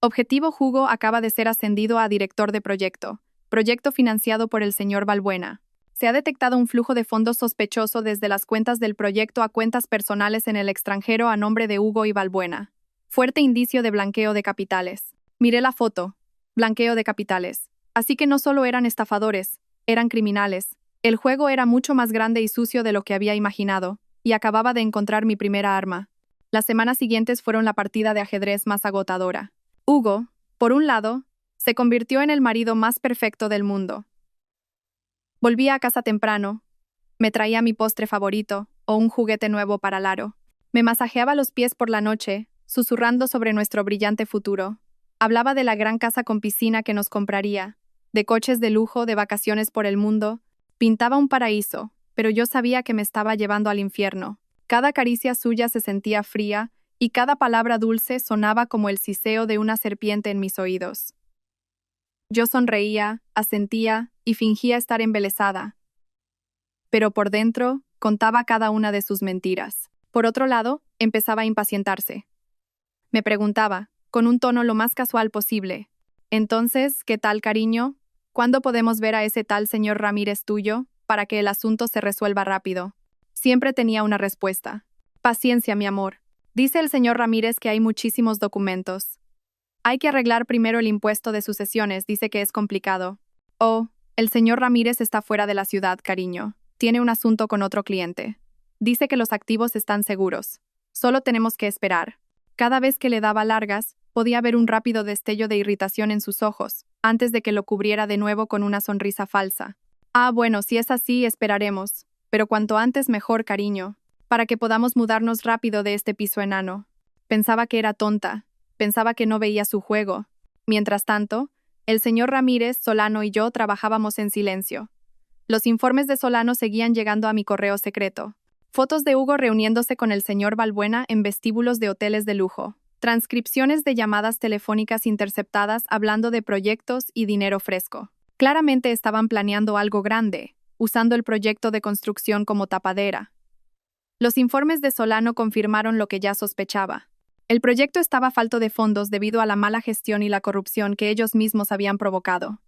Objetivo: Hugo acaba de ser ascendido a director de proyecto. Proyecto financiado por el señor Balbuena. Se ha detectado un flujo de fondos sospechoso desde las cuentas del proyecto a cuentas personales en el extranjero a nombre de Hugo y Balbuena. Fuerte indicio de blanqueo de capitales. Miré la foto. Blanqueo de capitales. Así que no solo eran estafadores, eran criminales. El juego era mucho más grande y sucio de lo que había imaginado, y acababa de encontrar mi primera arma. Las semanas siguientes fueron la partida de ajedrez más agotadora. Hugo, por un lado, se convirtió en el marido más perfecto del mundo. Volvía a casa temprano, me traía mi postre favorito o un juguete nuevo para Laro. Me masajeaba los pies por la noche, susurrando sobre nuestro brillante futuro. Hablaba de la gran casa con piscina que nos compraría, de coches de lujo, de vacaciones por el mundo. Pintaba un paraíso, pero yo sabía que me estaba llevando al infierno. Cada caricia suya se sentía fría y cada palabra dulce sonaba como el siseo de una serpiente en mis oídos. Yo sonreía, asentía y fingía estar embelesada. Pero por dentro, contaba cada una de sus mentiras. Por otro lado, empezaba a impacientarse. Me preguntaba, con un tono lo más casual posible: «Entonces, ¿qué tal, cariño? ¿Cuándo podemos ver a ese tal señor Ramírez tuyo, para que el asunto se resuelva rápido?» Siempre tenía una respuesta. «Paciencia, mi amor. Dice el señor Ramírez que hay muchísimos documentos. Hay que arreglar primero el impuesto de sucesiones, dice que es complicado. Oh, el señor Ramírez está fuera de la ciudad, cariño. Tiene un asunto con otro cliente. Dice que los activos están seguros. Solo tenemos que esperar». Cada vez que le daba largas, podía ver un rápido destello de irritación en sus ojos, antes de que lo cubriera de nuevo con una sonrisa falsa. «Ah, bueno, si es así, esperaremos. Pero cuanto antes mejor, cariño, para que podamos mudarnos rápido de este piso enano». Pensaba que era tonta. Pensaba que no veía su juego. Mientras tanto, el señor Ramírez, Solano y yo trabajábamos en silencio. Los informes de Solano seguían llegando a mi correo secreto. Fotos de Hugo reuniéndose con el señor Balbuena en vestíbulos de hoteles de lujo. Transcripciones de llamadas telefónicas interceptadas hablando de proyectos y dinero fresco. Claramente estaban planeando algo grande, usando el proyecto de construcción como tapadera. Los informes de Solano confirmaron lo que ya sospechaba. El proyecto estaba falto de fondos debido a la mala gestión y la corrupción que ellos mismos habían provocado.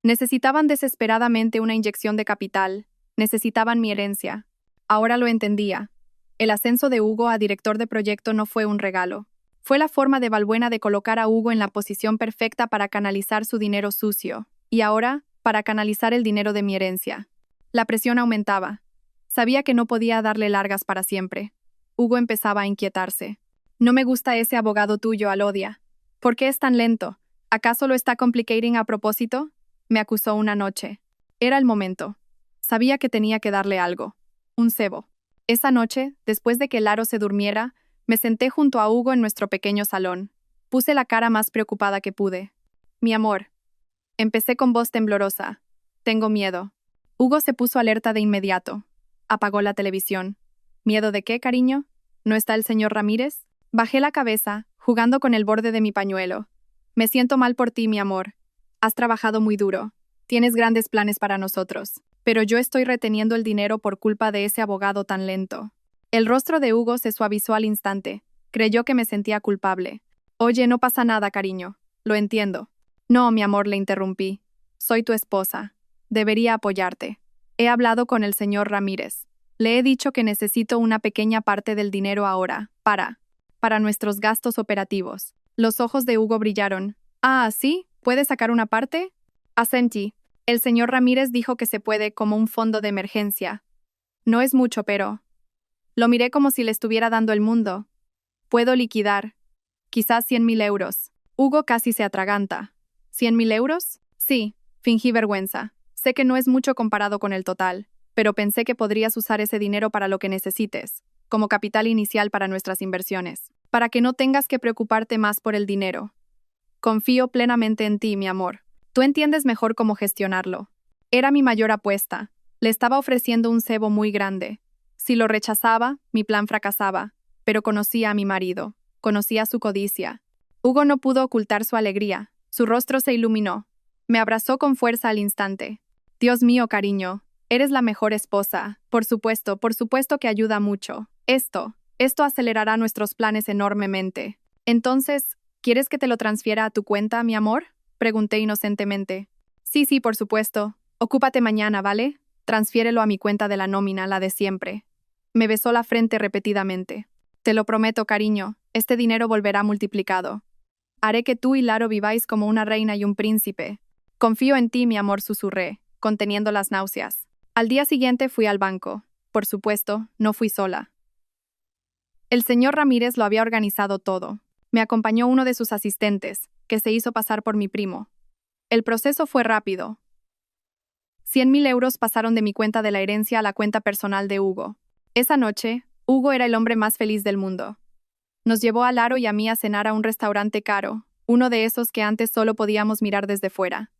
Necesitaban desesperadamente una inyección de capital, necesitaban mi herencia. Ahora lo entendía. El ascenso de Hugo a director de proyecto no fue un regalo. Fue la forma de Balbuena de colocar a Hugo en la posición perfecta para canalizar su dinero sucio, y ahora, para canalizar el dinero de mi herencia. La presión aumentaba. Sabía que no podía darle largas para siempre. Hugo empezaba a inquietarse. «No me gusta ese abogado tuyo, Alodia. ¿Por qué es tan lento? ¿Acaso lo está complicating a propósito?», me acusó una noche. Era el momento. Sabía que tenía que darle algo. Un cebo. Esa noche, después de que Laro se durmiera, me senté junto a Hugo en nuestro pequeño salón. Puse la cara más preocupada que pude. «Mi amor». Empecé con voz temblorosa. «Tengo miedo». Hugo se puso alerta de inmediato. Apagó la televisión. «¿Miedo de qué, cariño? ¿No está el señor Ramírez?». Bajé la cabeza, jugando con el borde de mi pañuelo. «Me siento mal por ti, mi amor. Has trabajado muy duro. Tienes grandes planes para nosotros. Pero yo estoy reteniendo el dinero por culpa de ese abogado tan lento». El rostro de Hugo se suavizó al instante. Creyó que me sentía culpable. «Oye, no pasa nada, cariño. Lo entiendo». «No, mi amor», le interrumpí. «Soy tu esposa. Debería apoyarte. He hablado con el señor Ramírez. Le he dicho que necesito una pequeña parte del dinero ahora, para nuestros gastos operativos. Los ojos de Hugo brillaron. Ah, ¿sí? ¿Puede sacar una parte? Asentí. El señor Ramírez dijo que se puede como un fondo de emergencia. No es mucho, pero... Lo miré como si le estuviera dando el mundo. Puedo liquidar. Quizás 100.000 euros. Hugo casi se atraganta. ¿100.000 euros? Sí. Fingí vergüenza. Sé que no es mucho comparado con el total, pero pensé que podrías usar ese dinero para lo que necesites, como capital inicial para nuestras inversiones, para que no tengas que preocuparte más por el dinero. Confío plenamente en ti, mi amor. Tú entiendes mejor cómo gestionarlo. Era mi mayor apuesta. Le estaba ofreciendo un cebo muy grande. Si lo rechazaba, mi plan fracasaba, pero conocía a mi marido, conocía su codicia. Hugo no pudo ocultar su alegría. Su rostro se iluminó. Me abrazó con fuerza al instante. Dios mío, cariño, eres la mejor esposa. Por supuesto que ayuda mucho. Esto acelerará nuestros planes enormemente. Entonces, ¿quieres que te lo transfiera a tu cuenta, mi amor? Pregunté inocentemente. Sí, por supuesto. Ocúpate mañana, ¿vale? Transfiérelo a mi cuenta de la nómina, la de siempre. Me besó la frente repetidamente. Te lo prometo, cariño, este dinero volverá multiplicado. Haré que tú y Laro viváis como una reina y un príncipe. Confío en ti, mi amor, susurré, conteniendo las náuseas. Al día siguiente fui al banco. Por supuesto, no fui sola. El señor Ramírez lo había organizado todo. Me acompañó uno de sus asistentes, que se hizo pasar por mi primo. El proceso fue rápido. 100.000 euros pasaron de mi cuenta de la herencia a la cuenta personal de Hugo. Esa noche, Hugo era el hombre más feliz del mundo. Nos llevó a Laro y a mí a cenar a un restaurante caro, uno de esos que antes solo podíamos mirar desde fuera.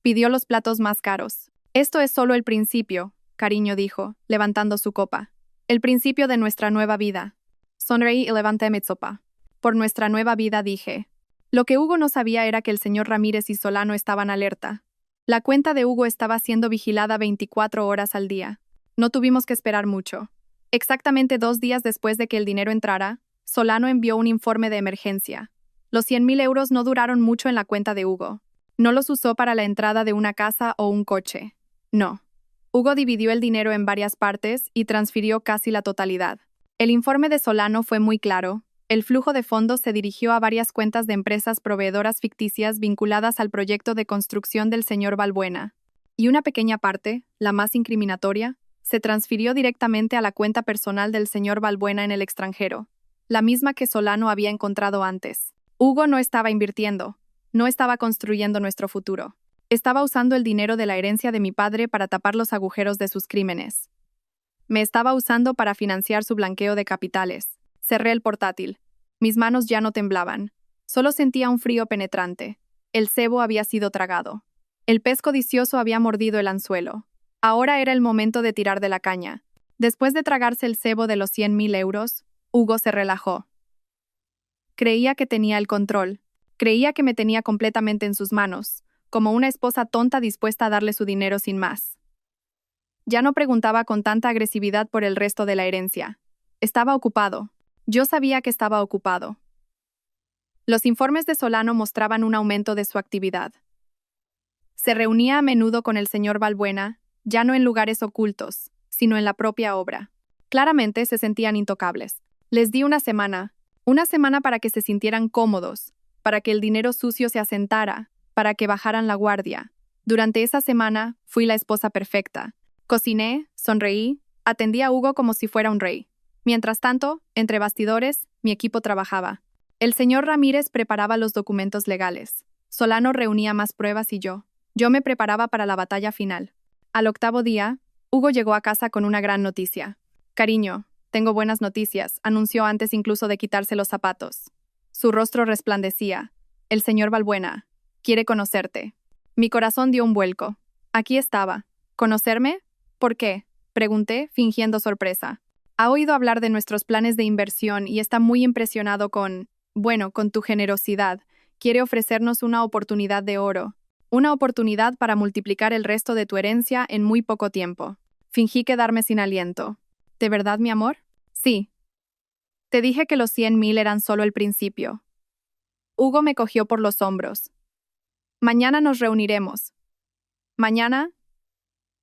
Pidió los platos más caros. Esto es solo el principio, cariño dijo, levantando su copa. El principio de nuestra nueva vida. Sonreí y levanté mi sopa. Por nuestra nueva vida, dije. Lo que Hugo no sabía era que el señor Ramírez y Solano estaban alerta. La cuenta de Hugo estaba siendo vigilada 24 horas al día. No tuvimos que esperar mucho. Exactamente 2 días después de que el dinero entrara, Solano envió un informe de emergencia. Los 100.000 euros no duraron mucho en la cuenta de Hugo. No los usó para la entrada de una casa o un coche. No. Hugo dividió el dinero en varias partes y transfirió casi la totalidad. El informe de Solano fue muy claro. El flujo de fondos se dirigió a varias cuentas de empresas proveedoras ficticias vinculadas al proyecto de construcción del señor Balbuena. Y una pequeña parte, la más incriminatoria, se transfirió directamente a la cuenta personal del señor Balbuena en el extranjero, la misma que Solano había encontrado antes. Hugo no estaba invirtiendo, no estaba construyendo nuestro futuro. Estaba usando el dinero de la herencia de mi padre para tapar los agujeros de sus crímenes. Me estaba usando para financiar su blanqueo de capitales. Cerré el portátil. Mis manos ya no temblaban. Solo sentía un frío penetrante. El cebo había sido tragado. El pez codicioso había mordido el anzuelo. Ahora era el momento de tirar de la caña. Después de tragarse el cebo de los 100.000 euros, Hugo se relajó. Creía que tenía el control. Creía que me tenía completamente en sus manos, como una esposa tonta dispuesta a darle su dinero sin más. Ya no preguntaba con tanta agresividad por el resto de la herencia. Estaba ocupado. Yo sabía que estaba ocupado. Los informes de Solano mostraban un aumento de su actividad. Se reunía a menudo con el señor Balbuena, ya no en lugares ocultos, sino en la propia obra. Claramente se sentían intocables. Les di una semana para que se sintieran cómodos, para que el dinero sucio se asentara, para que bajaran la guardia. Durante esa semana fui la esposa perfecta. Cociné, sonreí, atendí a Hugo como si fuera un rey. Mientras tanto, entre bastidores, mi equipo trabajaba. El señor Ramírez preparaba los documentos legales. Solano reunía más pruebas y yo me preparaba para la batalla final. Al 8º día, Hugo llegó a casa con una gran noticia. Cariño, tengo buenas noticias, anunció antes incluso de quitarse los zapatos. Su rostro resplandecía. El señor Balbuena quiere conocerte. Mi corazón dio un vuelco. Aquí estaba. ¿Conocerme? ¿Por qué? Pregunté, fingiendo sorpresa. Ha oído hablar de nuestros planes de inversión y está muy impresionado con tu generosidad. Quiere ofrecernos una oportunidad de oro. Una oportunidad para multiplicar el resto de tu herencia en muy poco tiempo. Fingí quedarme sin aliento. ¿De verdad, mi amor? Sí. Te dije que los 100.000 eran solo el principio. Hugo me cogió por los hombros. Mañana nos reuniremos. ¿Mañana?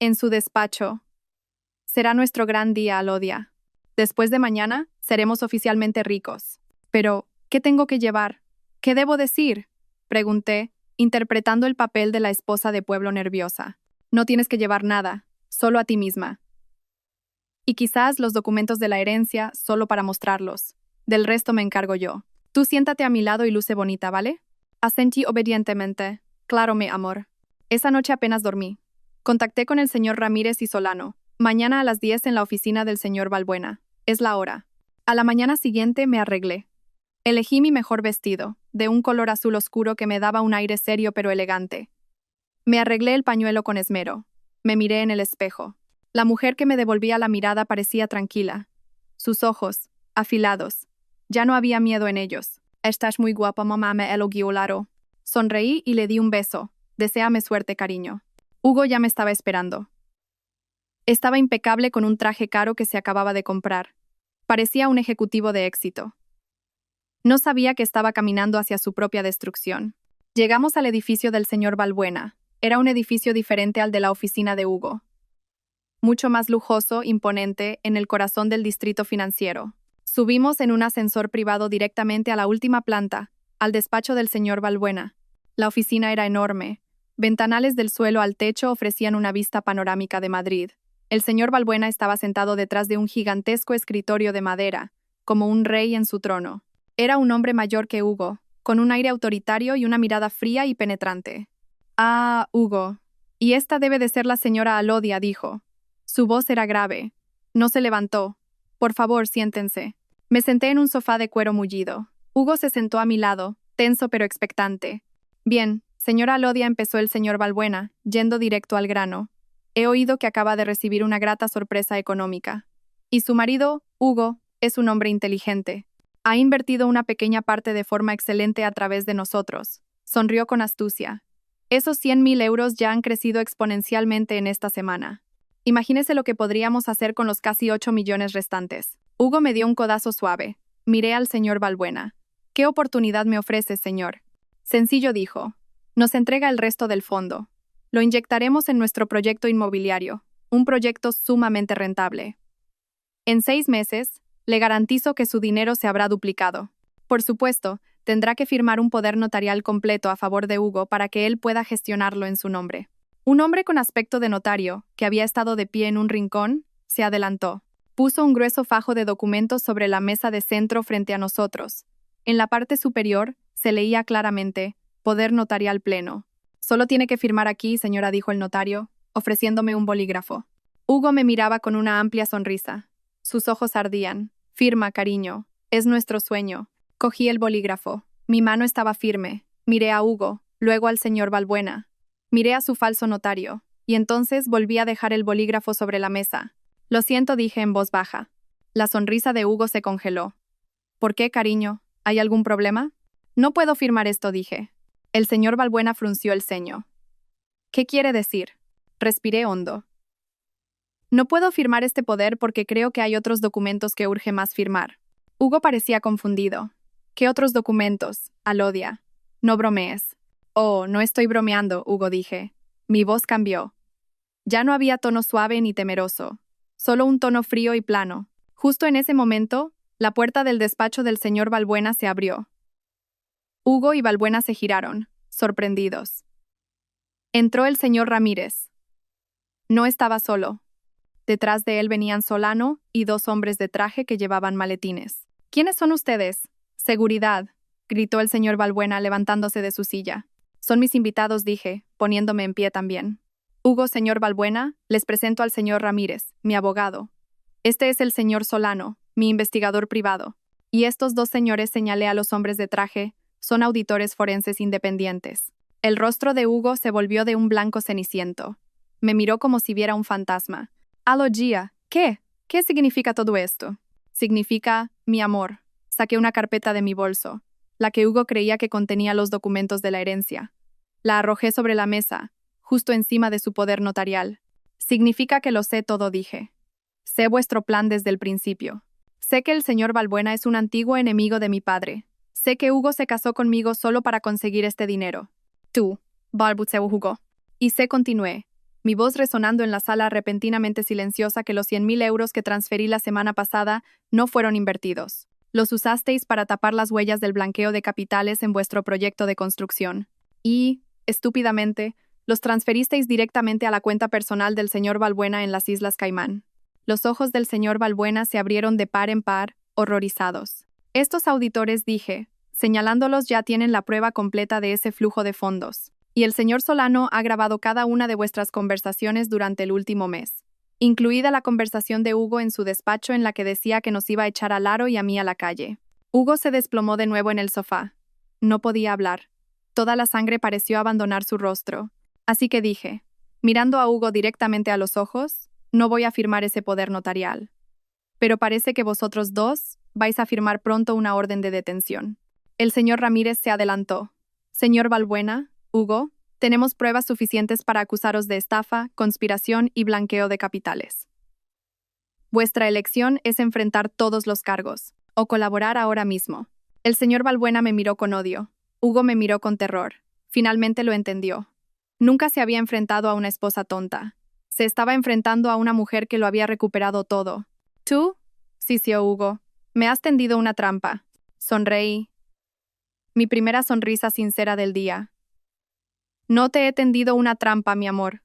En su despacho. Será nuestro gran día, Alodia. Después de mañana, seremos oficialmente ricos. Pero, ¿qué tengo que llevar? ¿Qué debo decir? Pregunté, interpretando el papel de la esposa de pueblo nerviosa. No tienes que llevar nada, solo a ti misma. Y quizás los documentos de la herencia solo para mostrarlos. Del resto me encargo yo. Tú siéntate a mi lado y luce bonita, ¿vale? Asentí obedientemente. Claro, mi amor. Esa noche apenas dormí. Contacté con el señor Ramírez y Solano. Mañana a las 10 en la oficina del señor Balbuena. Es la hora. A la mañana siguiente me arreglé. Elegí mi mejor vestido, de un color azul oscuro que me daba un aire serio pero elegante. Me arreglé el pañuelo con esmero. Me miré en el espejo. La mujer que me devolvía la mirada parecía tranquila. Sus ojos, afilados. Ya no había miedo en ellos. Estás muy guapa, mamá, me elogió Laro. Sonreí y le di un beso. Deséame suerte, cariño. Hugo ya me estaba esperando. Estaba impecable con un traje caro que se acababa de comprar. Parecía un ejecutivo de éxito. No sabía que estaba caminando hacia su propia destrucción. Llegamos al edificio del señor Balbuena. Era un edificio diferente al de la oficina de Hugo. Mucho más lujoso, imponente, en el corazón del distrito financiero. Subimos en un ascensor privado directamente a la última planta, al despacho del señor Balbuena. La oficina era enorme. Ventanales del suelo al techo ofrecían una vista panorámica de Madrid. El señor Balbuena estaba sentado detrás de un gigantesco escritorio de madera, como un rey en su trono. Era un hombre mayor que Hugo, con un aire autoritario y una mirada fría y penetrante. «Ah, Hugo. Y esta debe de ser la señora Alodia», dijo. Su voz era grave. No se levantó. «Por favor, siéntense». Me senté en un sofá de cuero mullido. Hugo se sentó a mi lado, tenso pero expectante. «Bien, señora Alodia», empezó el señor Balbuena, yendo directo al grano. «He oído que acaba de recibir una grata sorpresa económica. Y su marido, Hugo, es un hombre inteligente. Ha invertido una pequeña parte de forma excelente a través de nosotros». Sonrió con astucia. «Esos 100.000 euros ya han crecido exponencialmente en esta semana. Imagínese lo que podríamos hacer con los casi 8 millones restantes». Hugo me dio un codazo suave. Miré al señor Balbuena. «¿Qué oportunidad me ofrece, señor?» Sencillo, dijo. «Nos entrega el resto del fondo. Lo inyectaremos en nuestro proyecto inmobiliario, un proyecto sumamente rentable. En 6 meses, le garantizo que su dinero se habrá duplicado. Por supuesto, tendrá que firmar un poder notarial completo a favor de Hugo para que él pueda gestionarlo en su nombre». Un hombre con aspecto de notario, que había estado de pie en un rincón, se adelantó. Puso un grueso fajo de documentos sobre la mesa de centro frente a nosotros. En la parte superior se leía claramente, «Poder notarial pleno». «Solo tiene que firmar aquí, señora», dijo el notario, ofreciéndome un bolígrafo. Hugo me miraba con una amplia sonrisa. Sus ojos ardían. «Firma, cariño. Es nuestro sueño». Cogí el bolígrafo. Mi mano estaba firme. Miré a Hugo, luego al señor Balbuena. Miré a su falso notario, y entonces volví a dejar el bolígrafo sobre la mesa. «Lo siento», dije en voz baja. La sonrisa de Hugo se congeló. «¿Por qué, cariño? ¿Hay algún problema?» «No puedo firmar esto», dije. El señor Balbuena frunció el ceño. «¿Qué quiere decir?» Respiré hondo. «No puedo firmar este poder porque creo que hay otros documentos que urge más firmar». Hugo parecía confundido. «¿Qué otros documentos, Alodia? No bromees». «Oh, no estoy bromeando», Hugo, dije. Mi voz cambió. Ya no había tono suave ni temeroso, solo un tono frío y plano. Justo en ese momento, la puerta del despacho del señor Balbuena se abrió. Hugo y Balbuena se giraron, sorprendidos. Entró el señor Ramírez. No estaba solo. Detrás de él venían Solano y 2 hombres de traje que llevaban maletines. «¿Quiénes son ustedes?» «Seguridad», gritó el señor Balbuena levantándose de su silla. «Son mis invitados», dije, poniéndome en pie también. «Hugo, señor Balbuena, les presento al señor Ramírez, mi abogado. Este es el señor Solano, mi investigador privado. Y estos 2 señores», señalé a los hombres de traje, «son auditores forenses independientes». El rostro de Hugo se volvió de un blanco ceniciento. Me miró como si viera un fantasma. «Alogia, ¿qué? ¿Qué significa todo esto?» «Significa, mi amor». Saqué una carpeta de mi bolso, la que Hugo creía que contenía los documentos de la herencia. La arrojé sobre la mesa, justo encima de su poder notarial. «Significa que lo sé todo», dije. «Sé vuestro plan desde el principio. Sé que el señor Balbuena es un antiguo enemigo de mi padre. Sé que Hugo se casó conmigo solo para conseguir este dinero». «Tú», balbuceó Hugo. «Y sé», continué, mi voz resonando en la sala repentinamente silenciosa que los 100.000 euros que transferí la semana pasada no fueron invertidos. Los usasteis para tapar las huellas del blanqueo de capitales en vuestro proyecto de construcción. Y, estúpidamente, los transferisteis directamente a la cuenta personal del señor Balbuena en las Islas Caimán. Los ojos del señor Balbuena se abrieron de par en par, horrorizados. Estos auditores, dije, señalándolos, ya tienen la prueba completa de ese flujo de fondos. Y el señor Solano ha grabado cada una de vuestras conversaciones durante el último mes, incluida la conversación de Hugo en su despacho en la que decía que nos iba a echar a Laro y a mí a la calle. Hugo se desplomó de nuevo en el sofá. No podía hablar. Toda la sangre pareció abandonar su rostro. Así que dije, mirando a Hugo directamente a los ojos, no voy a firmar ese poder notarial. Pero parece que vosotros dos vais a firmar pronto una orden de detención. El señor Ramírez se adelantó. Señor Balbuena, Hugo, tenemos pruebas suficientes para acusaros de estafa, conspiración y blanqueo de capitales. Vuestra elección es enfrentar todos los cargos, o colaborar ahora mismo. El señor Balbuena me miró con odio. Hugo me miró con terror. Finalmente lo entendió. Nunca se había enfrentado a una esposa tonta. Se estaba enfrentando a una mujer que lo había recuperado todo. ¿Tú? Sisió Hugo. Me has tendido una trampa. Sonreí. Mi primera sonrisa sincera del día. No te he tendido una trampa, mi amor.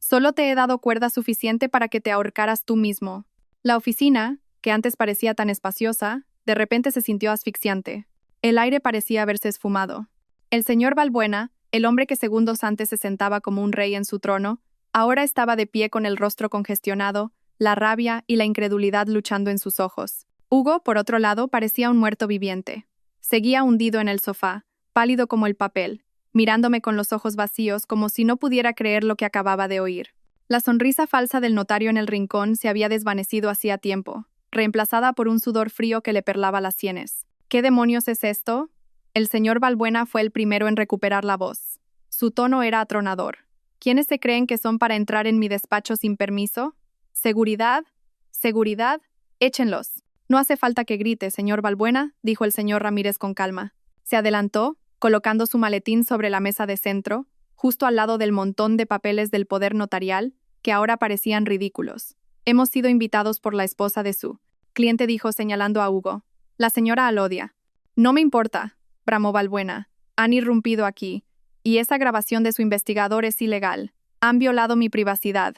Solo te he dado cuerda suficiente para que te ahorcaras tú mismo. La oficina, que antes parecía tan espaciosa, de repente se sintió asfixiante. El aire parecía haberse esfumado. El señor Balbuena, el hombre que segundos antes se sentaba como un rey en su trono, ahora estaba de pie con el rostro congestionado, la rabia y la incredulidad luchando en sus ojos. Hugo, por otro lado, parecía un muerto viviente. Seguía hundido en el sofá, pálido como el papel, mirándome con los ojos vacíos como si no pudiera creer lo que acababa de oír. La sonrisa falsa del notario en el rincón se había desvanecido hacía tiempo, reemplazada por un sudor frío que le perlaba las sienes. ¿Qué demonios es esto? El señor Balbuena fue el primero en recuperar la voz. Su tono era atronador. ¿Quiénes se creen que son para entrar en mi despacho sin permiso? ¿Seguridad? ¿Seguridad? Échenlos. No hace falta que grite, señor Balbuena, dijo el señor Ramírez con calma. Se adelantó, colocando su maletín sobre la mesa de centro, justo al lado del montón de papeles del poder notarial, que ahora parecían ridículos. Hemos sido invitados por la esposa de su cliente, dijo señalando a Hugo. La señora Alodia. No me importa, bramó Balbuena. Han irrumpido aquí, y esa grabación de su investigador es ilegal. Han violado mi privacidad.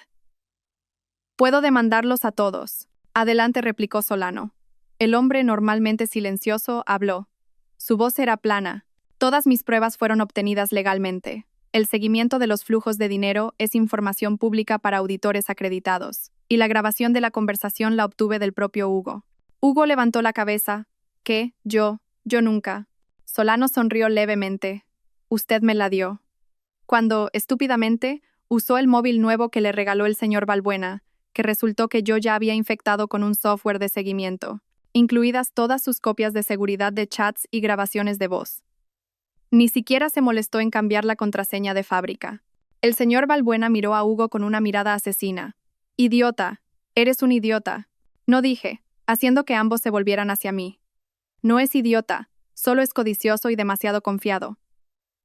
Puedo demandarlos a todos. Adelante, replicó Solano. El hombre, normalmente silencioso, habló. Su voz era plana. Todas mis pruebas fueron obtenidas legalmente. El seguimiento de los flujos de dinero es información pública para auditores acreditados, y la grabación de la conversación la obtuve del propio Hugo. Hugo levantó la cabeza. ¿Qué? Yo nunca. Solano sonrió levemente. Usted me la dio. Cuando, estúpidamente, usó el móvil nuevo que le regaló el señor Balbuena, que resultó que yo ya había infectado con un software de seguimiento, incluidas todas sus copias de seguridad de chats y grabaciones de voz. Ni siquiera se molestó en cambiar la contraseña de fábrica. El señor Balbuena miró a Hugo con una mirada asesina. Idiota, eres un idiota. No dije, haciendo que ambos se volvieran hacia mí. No es idiota, solo es codicioso y demasiado confiado.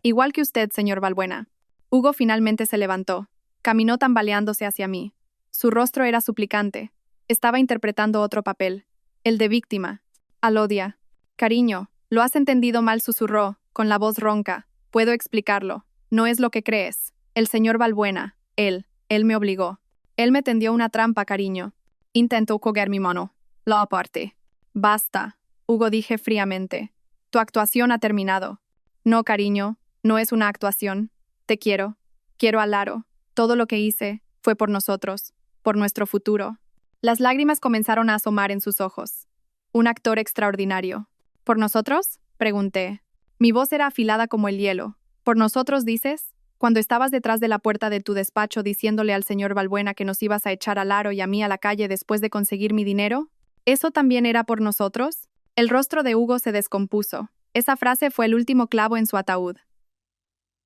Igual que usted, señor Balbuena. Hugo finalmente se levantó. Caminó tambaleándose hacia mí. Su rostro era suplicante. Estaba interpretando otro papel. El de víctima. Alodia. Cariño, lo has entendido mal, susurró, con la voz ronca. Puedo explicarlo. No es lo que crees. El señor Balbuena. Él me obligó. Él me tendió una trampa, cariño. Intentó coger mi mano. La aparté. Basta, Hugo, dije fríamente. Tu actuación ha terminado. No, cariño, no es una actuación. Te quiero. Quiero a Laro. Todo lo que hice fue por nosotros, por nuestro futuro. Las lágrimas comenzaron a asomar en sus ojos. Un actor extraordinario. ¿Por nosotros? Pregunté. Mi voz era afilada como el hielo. ¿Por nosotros, dices? Cuando estabas detrás de la puerta de tu despacho diciéndole al señor Balbuena que nos ibas a echar a Laro y a mí a la calle después de conseguir mi dinero. ¿Eso también era por nosotros? El rostro de Hugo se descompuso. Esa frase fue el último clavo en su ataúd.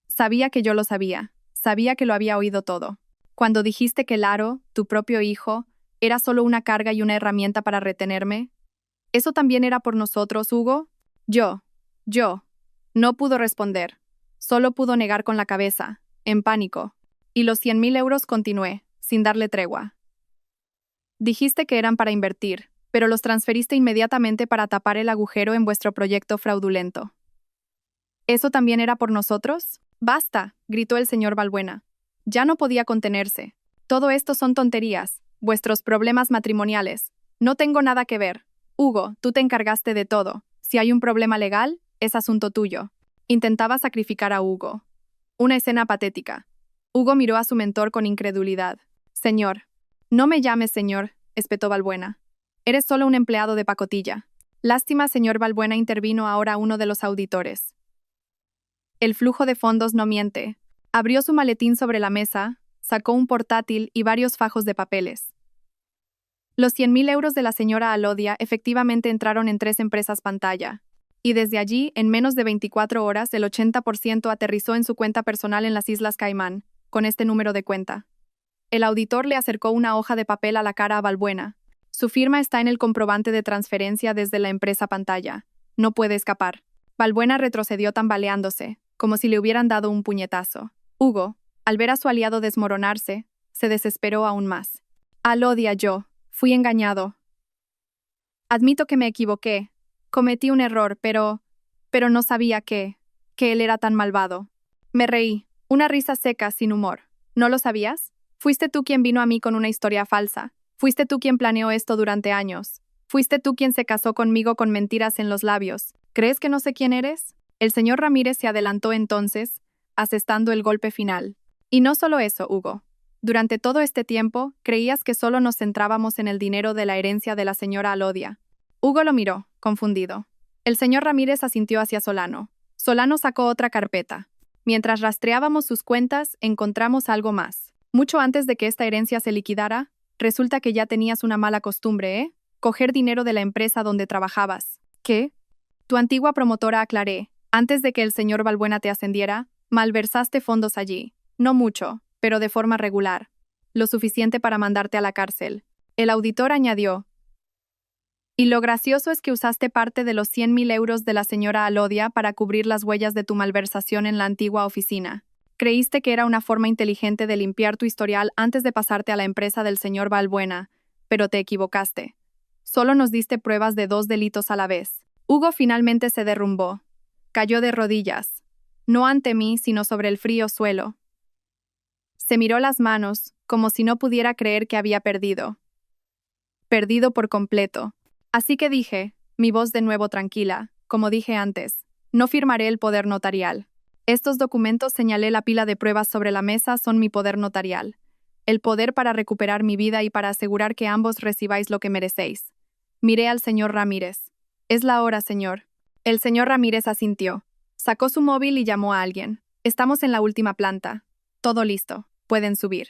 Sabía que yo lo sabía. Sabía que lo había oído todo. Cuando dijiste que Laro, tu propio hijo, era solo una carga y una herramienta para retenerme. ¿Eso también era por nosotros, Hugo? Yo. No pudo responder. Solo pudo negar con la cabeza, en pánico. Y los 100.000 euros, continué, sin darle tregua. Dijiste que eran para invertir, pero los transferiste inmediatamente para tapar el agujero en vuestro proyecto fraudulento. ¿Eso también era por nosotros? ¡Basta!, gritó el señor Balbuena. Ya no podía contenerse. Todo esto son tonterías, vuestros problemas matrimoniales. No tengo nada que ver. Hugo, tú te encargaste de todo. Si hay un problema legal, es asunto tuyo. Intentaba sacrificar a Hugo. Una escena patética. Hugo miró a su mentor con incredulidad. Señor. No me llames señor, espetó Balbuena. Eres solo un empleado de pacotilla. Lástima, señor Balbuena, intervino ahora uno de los auditores. El flujo de fondos no miente. Abrió su maletín sobre la mesa, sacó un portátil y varios fajos de papeles. Los 100.000 euros de la señora Alodia efectivamente entraron en 3 empresas pantalla. Y desde allí, en menos de 24 horas, el 80% aterrizó en su cuenta personal en las Islas Caimán, con este número de cuenta. El auditor le acercó una hoja de papel a la cara a Balbuena. Su firma está en el comprobante de transferencia desde la empresa pantalla. No puede escapar. Balbuena retrocedió tambaleándose, como si le hubieran dado un puñetazo. Hugo, al ver a su aliado desmoronarse, se desesperó aún más. Alodia, yo fui engañado. Admito que me equivoqué. Cometí un error, pero no sabía que él era tan malvado. Me reí, una risa seca, sin humor. ¿No lo sabías? Fuiste tú quien vino a mí con una historia falsa. Fuiste tú quien planeó esto durante años. Fuiste tú quien se casó conmigo con mentiras en los labios. ¿Crees que no sé quién eres? El señor Ramírez se adelantó entonces, asestando el golpe final. Y no solo eso, Hugo. Durante todo este tiempo, creías que solo nos centrábamos en el dinero de la herencia de la señora Alodia. Hugo lo miró, confundido. El señor Ramírez asintió hacia Solano. Solano sacó otra carpeta. Mientras rastreábamos sus cuentas, encontramos algo más. Mucho antes de que esta herencia se liquidara, resulta que ya tenías una mala costumbre, ¿eh? Coger dinero de la empresa donde trabajabas. ¿Qué? Tu antigua promotora, aclaré. Antes de que el señor Balbuena te ascendiera, malversaste fondos allí. No mucho, pero de forma regular. Lo suficiente para mandarte a la cárcel. El auditor añadió. Y lo gracioso es que usaste parte de los 100.000 euros de la señora Alodia para cubrir las huellas de tu malversación en la antigua oficina. Creíste que era una forma inteligente de limpiar tu historial antes de pasarte a la empresa del señor Balbuena, pero te equivocaste. Solo nos diste pruebas de 2 delitos a la vez. Hugo finalmente se derrumbó. Cayó de rodillas. No ante mí, sino sobre el frío suelo. Se miró las manos, como si no pudiera creer que había perdido. Perdido por completo. Así que dije, mi voz de nuevo tranquila, como dije antes, no firmaré el poder notarial. Estos documentos, señalé la pila de pruebas sobre la mesa, son mi poder notarial. El poder para recuperar mi vida y para asegurar que ambos recibáis lo que merecéis. Miré al señor Ramírez. Es la hora, señor. El señor Ramírez asintió. Sacó su móvil y llamó a alguien. Estamos en la última planta. Todo listo. Pueden subir.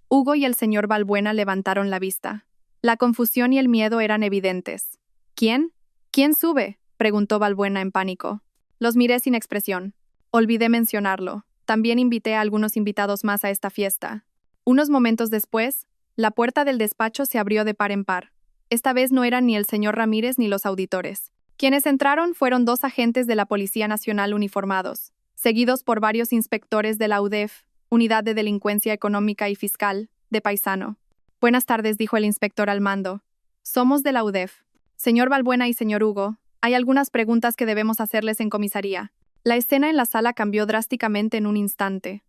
Hugo y el señor Balbuena levantaron la vista. La confusión y el miedo eran evidentes. ¿Quién? ¿Quién sube?, preguntó Balbuena en pánico. Los miré sin expresión. Olvidé mencionarlo. También invité a algunos invitados más a esta fiesta. Unos momentos después, la puerta del despacho se abrió de par en par. Esta vez no eran ni el señor Ramírez ni los auditores. Quienes entraron fueron 2 agentes de la Policía Nacional uniformados, seguidos por varios inspectores de la UDEF, Unidad de Delincuencia Económica y Fiscal, de Paisano. Buenas tardes, dijo el inspector al mando. Somos de la UDEF. Señor Balbuena y señor Hugo, hay algunas preguntas que debemos hacerles en comisaría. La escena en la sala cambió drásticamente en un instante.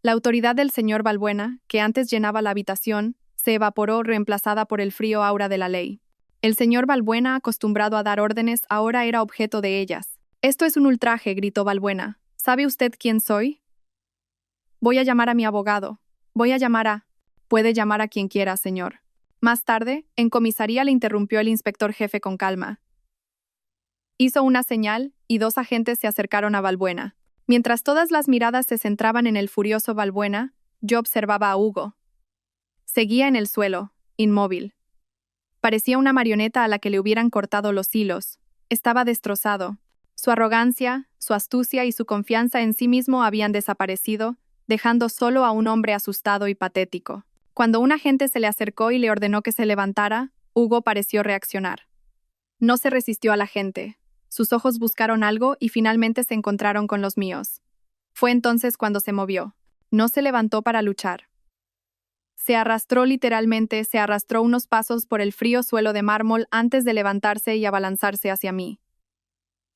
La autoridad del señor Balbuena, que antes llenaba la habitación, se evaporó reemplazada por el frío aura de la ley. El señor Balbuena, acostumbrado a dar órdenes, ahora era objeto de ellas. Esto es un ultraje, gritó Balbuena. ¿Sabe usted quién soy? Voy a llamar a mi abogado. Voy a llamar a... Puede llamar a quien quiera, señor. Más tarde, en comisaría le interrumpió el inspector jefe con calma. Hizo una señal, y 2 agentes se acercaron a Balbuena. Mientras todas las miradas se centraban en el furioso Balbuena, yo observaba a Hugo. Seguía en el suelo, inmóvil. Parecía una marioneta a la que le hubieran cortado los hilos. Estaba destrozado. Su arrogancia, su astucia y su confianza en sí mismo habían desaparecido, dejando solo a un hombre asustado y patético. Cuando un agente se le acercó y le ordenó que se levantara, Hugo pareció reaccionar. No se resistió a la gente. Sus ojos buscaron algo y finalmente se encontraron con los míos. Fue entonces cuando se movió. No se levantó para luchar. Se arrastró literalmente, se arrastró unos pasos por el frío suelo de mármol antes de levantarse y abalanzarse hacia mí.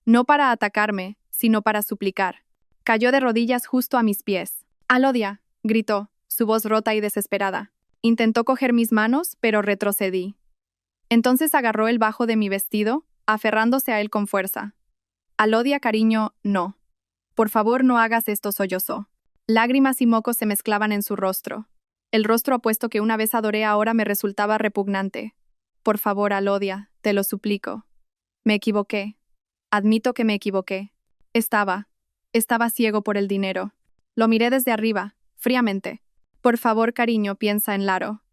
No para atacarme, sino para suplicar. Cayó de rodillas justo a mis pies. «Alodia», gritó, su voz rota y desesperada. Intentó coger mis manos, pero retrocedí. Entonces agarró el bajo de mi vestido, aferrándose a él con fuerza. «Alodia, cariño, no. Por favor, no hagas esto», sollozó. Lágrimas y mocos se mezclaban en su rostro. El rostro apuesto que una vez adoré ahora me resultaba repugnante. «Por favor, Alodia, te lo suplico. Me equivoqué. Admito que me equivoqué. Estaba ciego por el dinero. Lo miré desde arriba, fríamente. Por favor, cariño, piensa en Laro.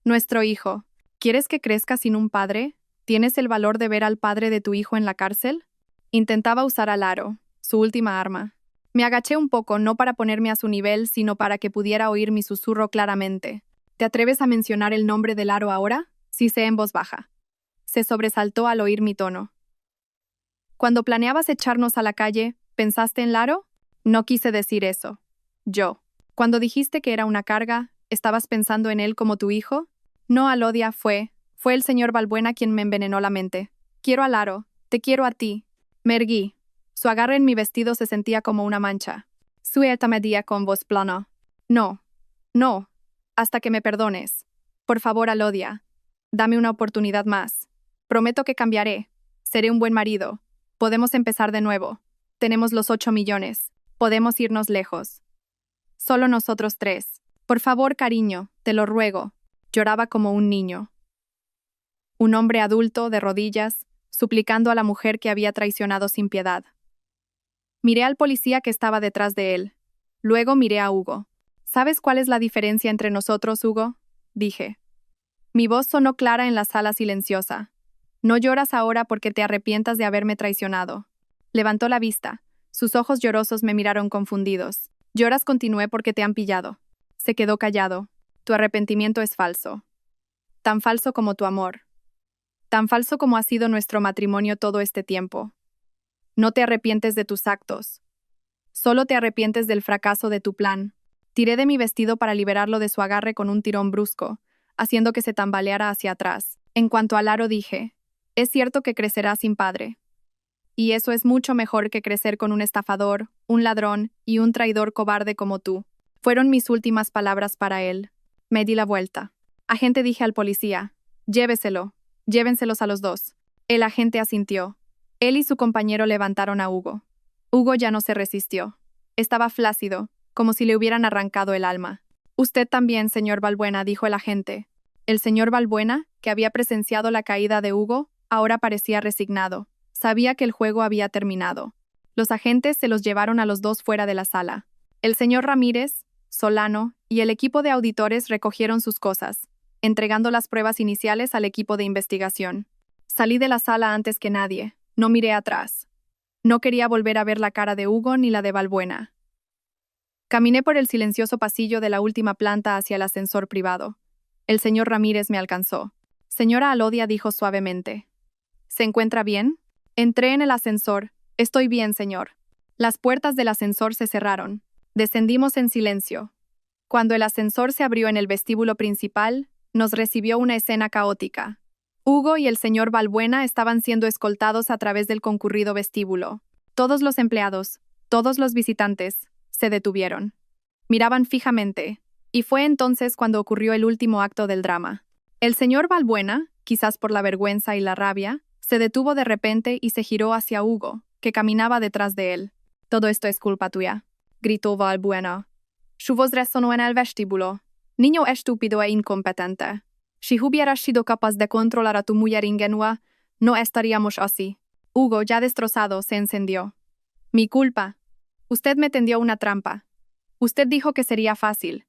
Nuestro hijo. ¿Quieres que crezca sin un padre? ¿Tienes el valor de ver al padre de tu hijo en la cárcel?» Intentaba usar a Laro, su última arma. Me agaché un poco, no para ponerme a su nivel, sino para que pudiera oír mi susurro claramente. «¿Te atreves a mencionar el nombre de Laro ahora?» Cité en voz baja. Se sobresaltó al oír mi tono. «Cuando planeabas echarnos a la calle, ¿pensaste en Laro?» «No quise decir eso. Yo. Cuando dijiste que era una carga, ¿estabas pensando en él como tu hijo?» «No, Alodia, fue el señor Balbuena quien me envenenó la mente. Quiero a Laro, te quiero a ti». Me erguí. Su agarre en mi vestido se sentía como una mancha. Suéltame con voz plana. «No, no, hasta que me perdones. Por favor, Alodia, dame una oportunidad más. Prometo que cambiaré. Seré un buen marido. Podemos empezar de nuevo. Tenemos los 8 millones. Podemos irnos lejos. Solo nosotros 3. Por favor, cariño, te lo ruego». Lloraba como un niño. Un hombre adulto, de rodillas, suplicando a la mujer que había traicionado sin piedad. Miré al policía que estaba detrás de él. Luego miré a Hugo. «¿Sabes cuál es la diferencia entre nosotros, Hugo?», dije. Mi voz sonó clara en la sala silenciosa. «No lloras ahora porque te arrepientas de haberme traicionado». Levantó la vista. Sus ojos llorosos me miraron confundidos. «Lloras», continué, «porque te han pillado». Se quedó callado. «Tu arrepentimiento es falso. Tan falso como tu amor. Tan falso como ha sido nuestro matrimonio todo este tiempo. No te arrepientes de tus actos. Solo te arrepientes del fracaso de tu plan». Tiré de mi vestido para liberarlo de su agarre con un tirón brusco, haciendo que se tambaleara hacia atrás. En cuanto a Laro, dije: «Es cierto que crecerá sin padre. Y eso es mucho mejor que crecer con un estafador, un ladrón y un traidor cobarde como tú». Fueron mis últimas palabras para él. Me di la vuelta. «Agente», dije al policía. «Lléveselo. Llévenselos a los dos». El agente asintió. Él y su compañero levantaron a Hugo. Hugo ya no se resistió. Estaba flácido, como si le hubieran arrancado el alma. «Usted también, señor Balbuena», dijo el agente. El señor Balbuena, que había presenciado la caída de Hugo, ahora parecía resignado. Sabía que el juego había terminado. Los agentes se los llevaron a los dos fuera de la sala. El señor Ramírez, Solano y el equipo de auditores recogieron sus cosas, entregando las pruebas iniciales al equipo de investigación. Salí de la sala antes que nadie. No miré atrás. No quería volver a ver la cara de Hugo ni la de Balbuena. Caminé por el silencioso pasillo de la última planta hacia el ascensor privado. El señor Ramírez me alcanzó. «Señora Alodia», dijo suavemente. «¿Se encuentra bien?» Entré en el ascensor. «Estoy bien, señor». Las puertas del ascensor se cerraron. Descendimos en silencio. Cuando el ascensor se abrió en el vestíbulo principal, nos recibió una escena caótica. Hugo y el señor Balbuena estaban siendo escoltados a través del concurrido vestíbulo. Todos los empleados, todos los visitantes, se detuvieron. Miraban fijamente, y fue entonces cuando ocurrió el último acto del drama. El señor Balbuena, quizás por la vergüenza y la rabia, se detuvo de repente y se giró hacia Hugo, que caminaba detrás de él. «Todo esto es culpa tuya», gritó Balbuena. Su voz resonó en el vestíbulo. «Niño estúpido e incompetente. Si hubieras sido capaz de controlar a tu mujer ingenua, no estaríamos así». Hugo, ya destrozado, se encendió. «Mi culpa. Usted me tendió una trampa. Usted dijo que sería fácil.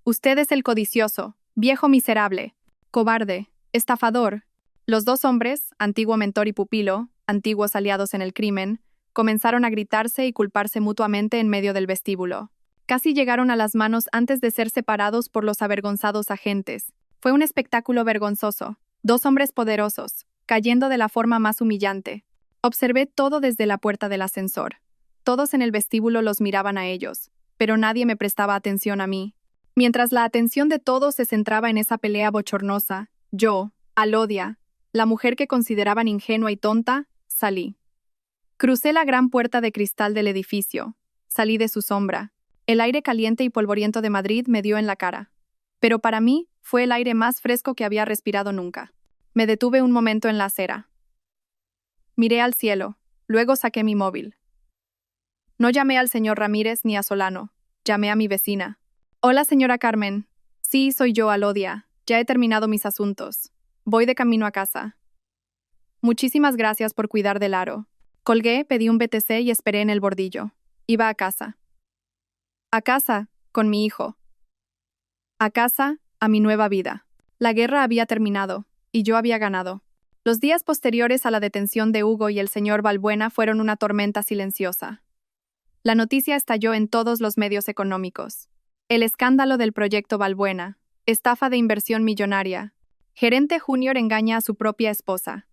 Usted es el codicioso, viejo miserable, cobarde, estafador». Los dos hombres, antiguo mentor y pupilo, antiguos aliados en el crimen, comenzaron a gritarse y culparse mutuamente en medio del vestíbulo. Casi llegaron a las manos antes de ser separados por los avergonzados agentes. Fue un espectáculo vergonzoso. Dos hombres poderosos, cayendo de la forma más humillante. Observé todo desde la puerta del ascensor. Todos en el vestíbulo los miraban a ellos. pero nadie me prestaba atención a mí. Mientras la atención de todos se centraba en esa pelea bochornosa, yo, Alodia, la mujer que consideraban ingenua y tonta, salí. Crucé la gran puerta de cristal del edificio. Salí de su sombra. El aire caliente y polvoriento de Madrid me dio en la cara. Pero para mí, fue el aire más fresco que había respirado nunca. Me detuve un momento en la acera. Miré al cielo. Luego saqué mi móvil. No llamé al señor Ramírez ni a Solano. Llamé a mi vecina. Hola, señora Carmen. Sí, soy yo, Alodia. Ya he terminado mis asuntos. Voy de camino a casa. Muchísimas gracias por cuidar del aro. Colgué, pedí un BTC y esperé en el bordillo. Iba a casa. A casa, con mi hijo. A casa, a mi nueva vida. La guerra había terminado, y yo había ganado. Los días posteriores a la detención de Hugo y el señor Balbuena fueron una tormenta silenciosa. La noticia estalló en todos los medios económicos. El escándalo del proyecto Balbuena, estafa de inversión millonaria. Gerente Junior engaña a su propia esposa.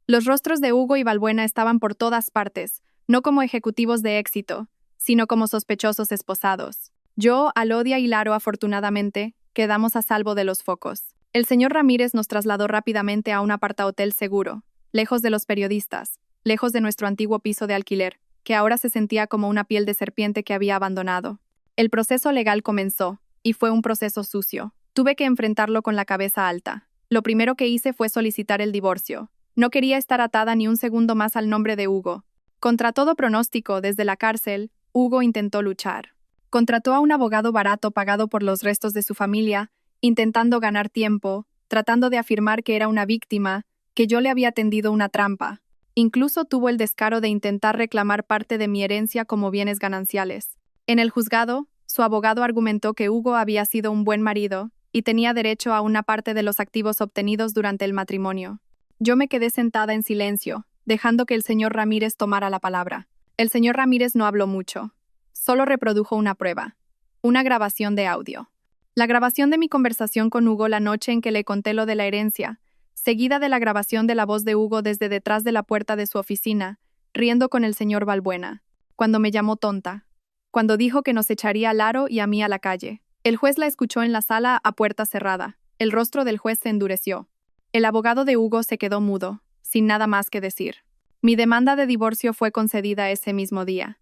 Los rostros de Hugo y Balbuena estaban por todas partes, no como ejecutivos de éxito, sino como sospechosos esposados. Yo, Alodia y Laro, afortunadamente, quedamos a salvo de los focos. El señor Ramírez nos trasladó rápidamente a un apartahotel seguro, lejos de los periodistas, lejos de nuestro antiguo piso de alquiler, que ahora se sentía como una piel de serpiente que había abandonado. El proceso legal comenzó, y fue un proceso sucio. Tuve que enfrentarlo con la cabeza alta. Lo primero que hice fue solicitar el divorcio. No quería estar atada ni un segundo más al nombre de Hugo. Contra todo pronóstico, desde la cárcel, Hugo intentó luchar. Contrató a un abogado barato pagado por los restos de su familia, intentando ganar tiempo, tratando de afirmar que era una víctima, que yo le había tendido una trampa. Incluso tuvo el descaro de intentar reclamar parte de mi herencia como bienes gananciales. En el juzgado, su abogado argumentó que Hugo había sido un buen marido y tenía derecho a una parte de los activos obtenidos durante el matrimonio. Yo me quedé sentada en silencio, dejando que el señor Ramírez tomara la palabra. El señor Ramírez no habló mucho. Solo reprodujo una prueba. Una grabación de audio. La grabación de mi conversación con Hugo la noche en que le conté lo de la herencia, seguida de la grabación de la voz de Hugo desde detrás de la puerta de su oficina, riendo con el señor Balbuena, cuando me llamó tonta, cuando dijo que nos echaría a Laro y a mí a la calle. El juez la escuchó en la sala a puerta cerrada. El rostro del juez se endureció. El abogado de Hugo se quedó mudo, sin nada más que decir. Mi demanda de divorcio fue concedida ese mismo día.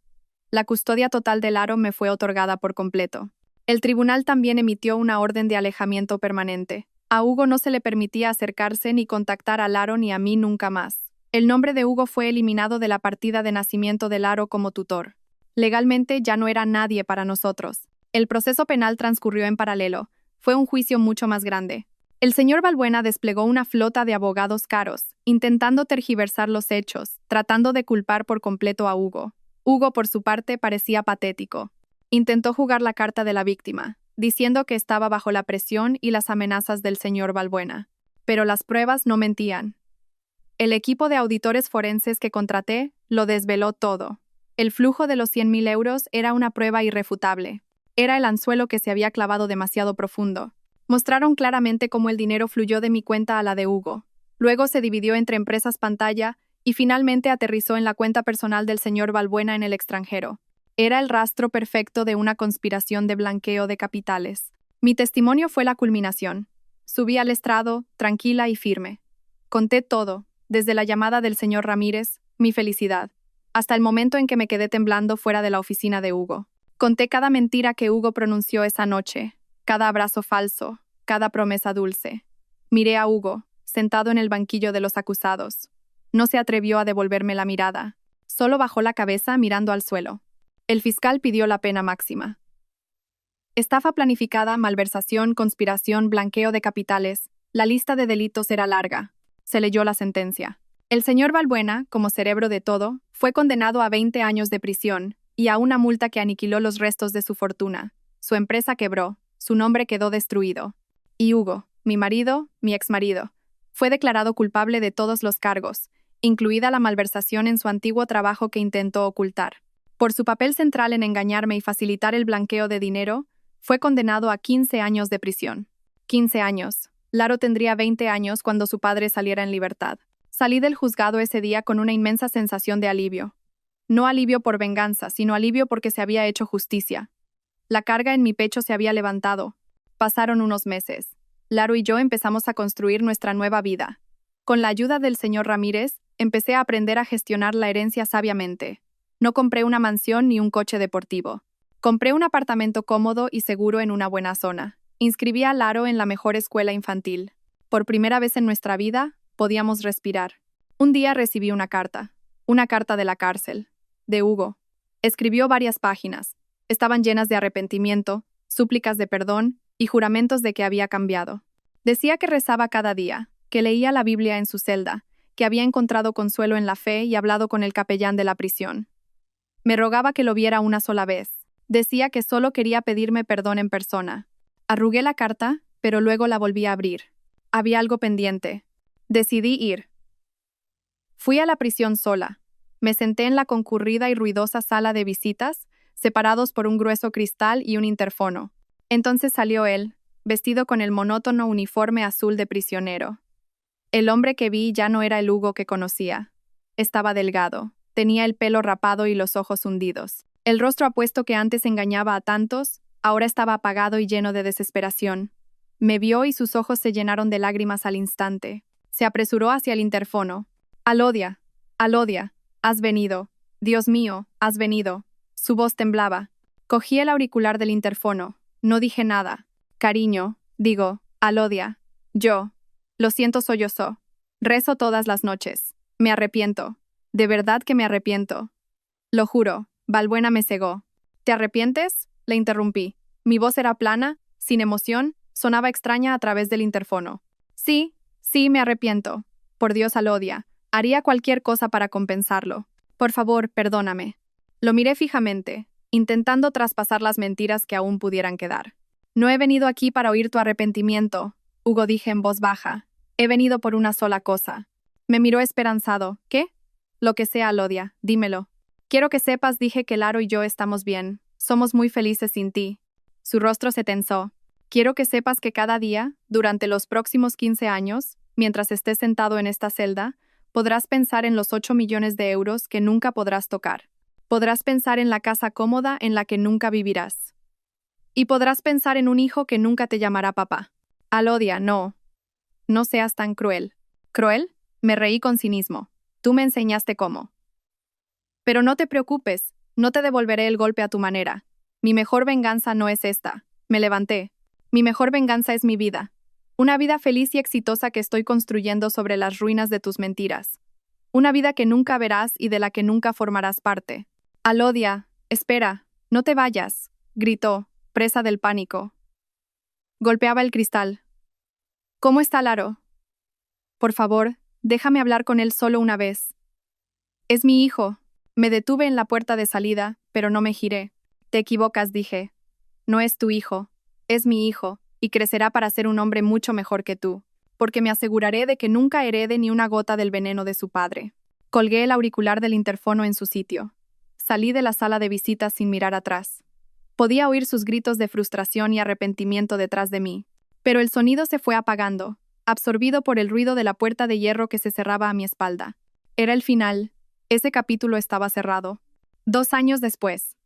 La custodia total de Laro me fue otorgada por completo. El tribunal también emitió una orden de alejamiento permanente. A Hugo no se le permitía acercarse ni contactar a Laro ni a mí nunca más. El nombre de Hugo fue eliminado de la partida de nacimiento de Laro como tutor. Legalmente ya no era nadie para nosotros. El proceso penal transcurrió en paralelo. Fue un juicio mucho más grande. El señor Balbuena desplegó una flota de abogados caros, intentando tergiversar los hechos, tratando de culpar por completo a Hugo. Hugo, por su parte, parecía patético. Intentó jugar la carta de la víctima, diciendo que estaba bajo la presión y las amenazas del señor Balbuena. Pero las pruebas no mentían. El equipo de auditores forenses que contraté lo desveló todo. El flujo de los 100.000 euros era una prueba irrefutable. Era el anzuelo que se había clavado demasiado profundo. Mostraron claramente cómo el dinero fluyó de mi cuenta a la de Hugo. Luego se dividió entre empresas pantalla y finalmente aterrizó en la cuenta personal del señor Balbuena en el extranjero. Era el rastro perfecto de una conspiración de blanqueo de capitales. Mi testimonio fue la culminación. Subí al estrado, tranquila y firme. Conté todo, desde la llamada del señor Ramírez, mi felicidad, hasta el momento en que me quedé temblando fuera de la oficina de Hugo. Conté cada mentira que Hugo pronunció esa noche, cada abrazo falso, cada promesa dulce. Miré a Hugo, sentado en el banquillo de los acusados. No se atrevió a devolverme la mirada. Solo bajó la cabeza mirando al suelo. El fiscal pidió la pena máxima. Estafa planificada, malversación, conspiración, blanqueo de capitales. La lista de delitos era larga. Se leyó la sentencia. El señor Balbuena, como cerebro de todo, fue condenado a 20 años de prisión y a una multa que aniquiló los restos de su fortuna. Su empresa quebró, su nombre quedó destruido. Y Hugo, mi marido, mi exmarido, fue declarado culpable de todos los cargos, incluida la malversación en su antiguo trabajo que intentó ocultar. Por su papel central en engañarme y facilitar el blanqueo de dinero, fue condenado a 15 años de prisión. 15 años. Laro tendría 20 años cuando su padre saliera en libertad. Salí del juzgado ese día con una inmensa sensación de alivio. No alivio por venganza, sino alivio porque se había hecho justicia. La carga en mi pecho se había levantado. Pasaron unos meses. Laro y yo empezamos a construir nuestra nueva vida. Con la ayuda del señor Ramírez, empecé a aprender a gestionar la herencia sabiamente. No compré una mansión ni un coche deportivo. Compré un apartamento cómodo y seguro en una buena zona. Inscribí a Laro en la mejor escuela infantil. Por primera vez en nuestra vida, podíamos respirar. Un día recibí una carta de la cárcel, de Hugo. Escribió varias páginas. Estaban llenas de arrepentimiento, súplicas de perdón y juramentos de que había cambiado. Decía que rezaba cada día, que leía la Biblia en su celda, que había encontrado consuelo en la fe y hablado con el capellán de la prisión. Me rogaba que lo viera una sola vez. Decía que solo quería pedirme perdón en persona. Arrugué la carta, pero luego la volví a abrir. Había algo pendiente. Decidí ir. Fui a la prisión sola. Me senté en la concurrida y ruidosa sala de visitas, separados por un grueso cristal y un interfono. Entonces salió él, vestido con el monótono uniforme azul de prisionero. El hombre que vi ya no era el Hugo que conocía. Estaba delgado, tenía el pelo rapado y los ojos hundidos. El rostro apuesto que antes engañaba a tantos, ahora estaba apagado y lleno de desesperación. Me vio y sus ojos se llenaron de lágrimas al instante. Se apresuró hacia el interfono. Alodia, Alodia, has venido. Dios mío, has venido. Su voz temblaba. Cogí el auricular del interfono. No dije nada. Cariño, digo, Alodia. Yo. Lo siento, sollozó. Rezo todas las noches. Me arrepiento. De verdad que me arrepiento. Lo juro. Balbuena me cegó. ¿Te arrepientes? Le interrumpí. Mi voz era plana, sin emoción, sonaba extraña a través del interfono. Sí, me arrepiento. Por Dios, Alodia. Haría cualquier cosa para compensarlo. Por favor, perdóname. Lo miré fijamente, intentando traspasar las mentiras que aún pudieran quedar. No he venido aquí para oír tu arrepentimiento, Hugo, dije en voz baja. He venido por una sola cosa. Me miró esperanzado. ¿Qué? Lo que sea, Alodia, dímelo. Quiero que sepas, dije, que Laro y yo estamos bien. Somos muy felices sin ti. Su rostro se tensó. Quiero que sepas que cada día, durante los próximos 15 años, mientras estés sentado en esta celda, podrás pensar en los 8 millones de euros que nunca podrás tocar. Podrás pensar en la casa cómoda en la que nunca vivirás. Y podrás pensar en un hijo que nunca te llamará papá. Alodia, no. No seas tan cruel. ¿Cruel? Me reí con cinismo. Tú me enseñaste cómo. Pero no te preocupes, no te devolveré el golpe a tu manera. Mi mejor venganza no es esta. Me levanté. Mi mejor venganza es mi vida. Una vida feliz y exitosa que estoy construyendo sobre las ruinas de tus mentiras. Una vida que nunca verás y de la que nunca formarás parte. Alodia, espera, no te vayas, gritó, presa del pánico. Golpeaba el cristal. ¿Cómo está Laro? Por favor, déjame hablar con él solo una vez. Es mi hijo. Me detuve en la puerta de salida, pero no me giré. Te equivocas, dije. No es tu hijo, es mi hijo, y crecerá para ser un hombre mucho mejor que tú, porque me aseguraré de que nunca herede ni una gota del veneno de su padre. Colgué el auricular del interfono en su sitio. Salí de la sala de visitas sin mirar atrás. Podía oír sus gritos de frustración y arrepentimiento detrás de mí, pero el sonido se fue apagando, absorbido por el ruido de la puerta de hierro que se cerraba a mi espalda. Era el final. Ese capítulo estaba cerrado. 2 años después.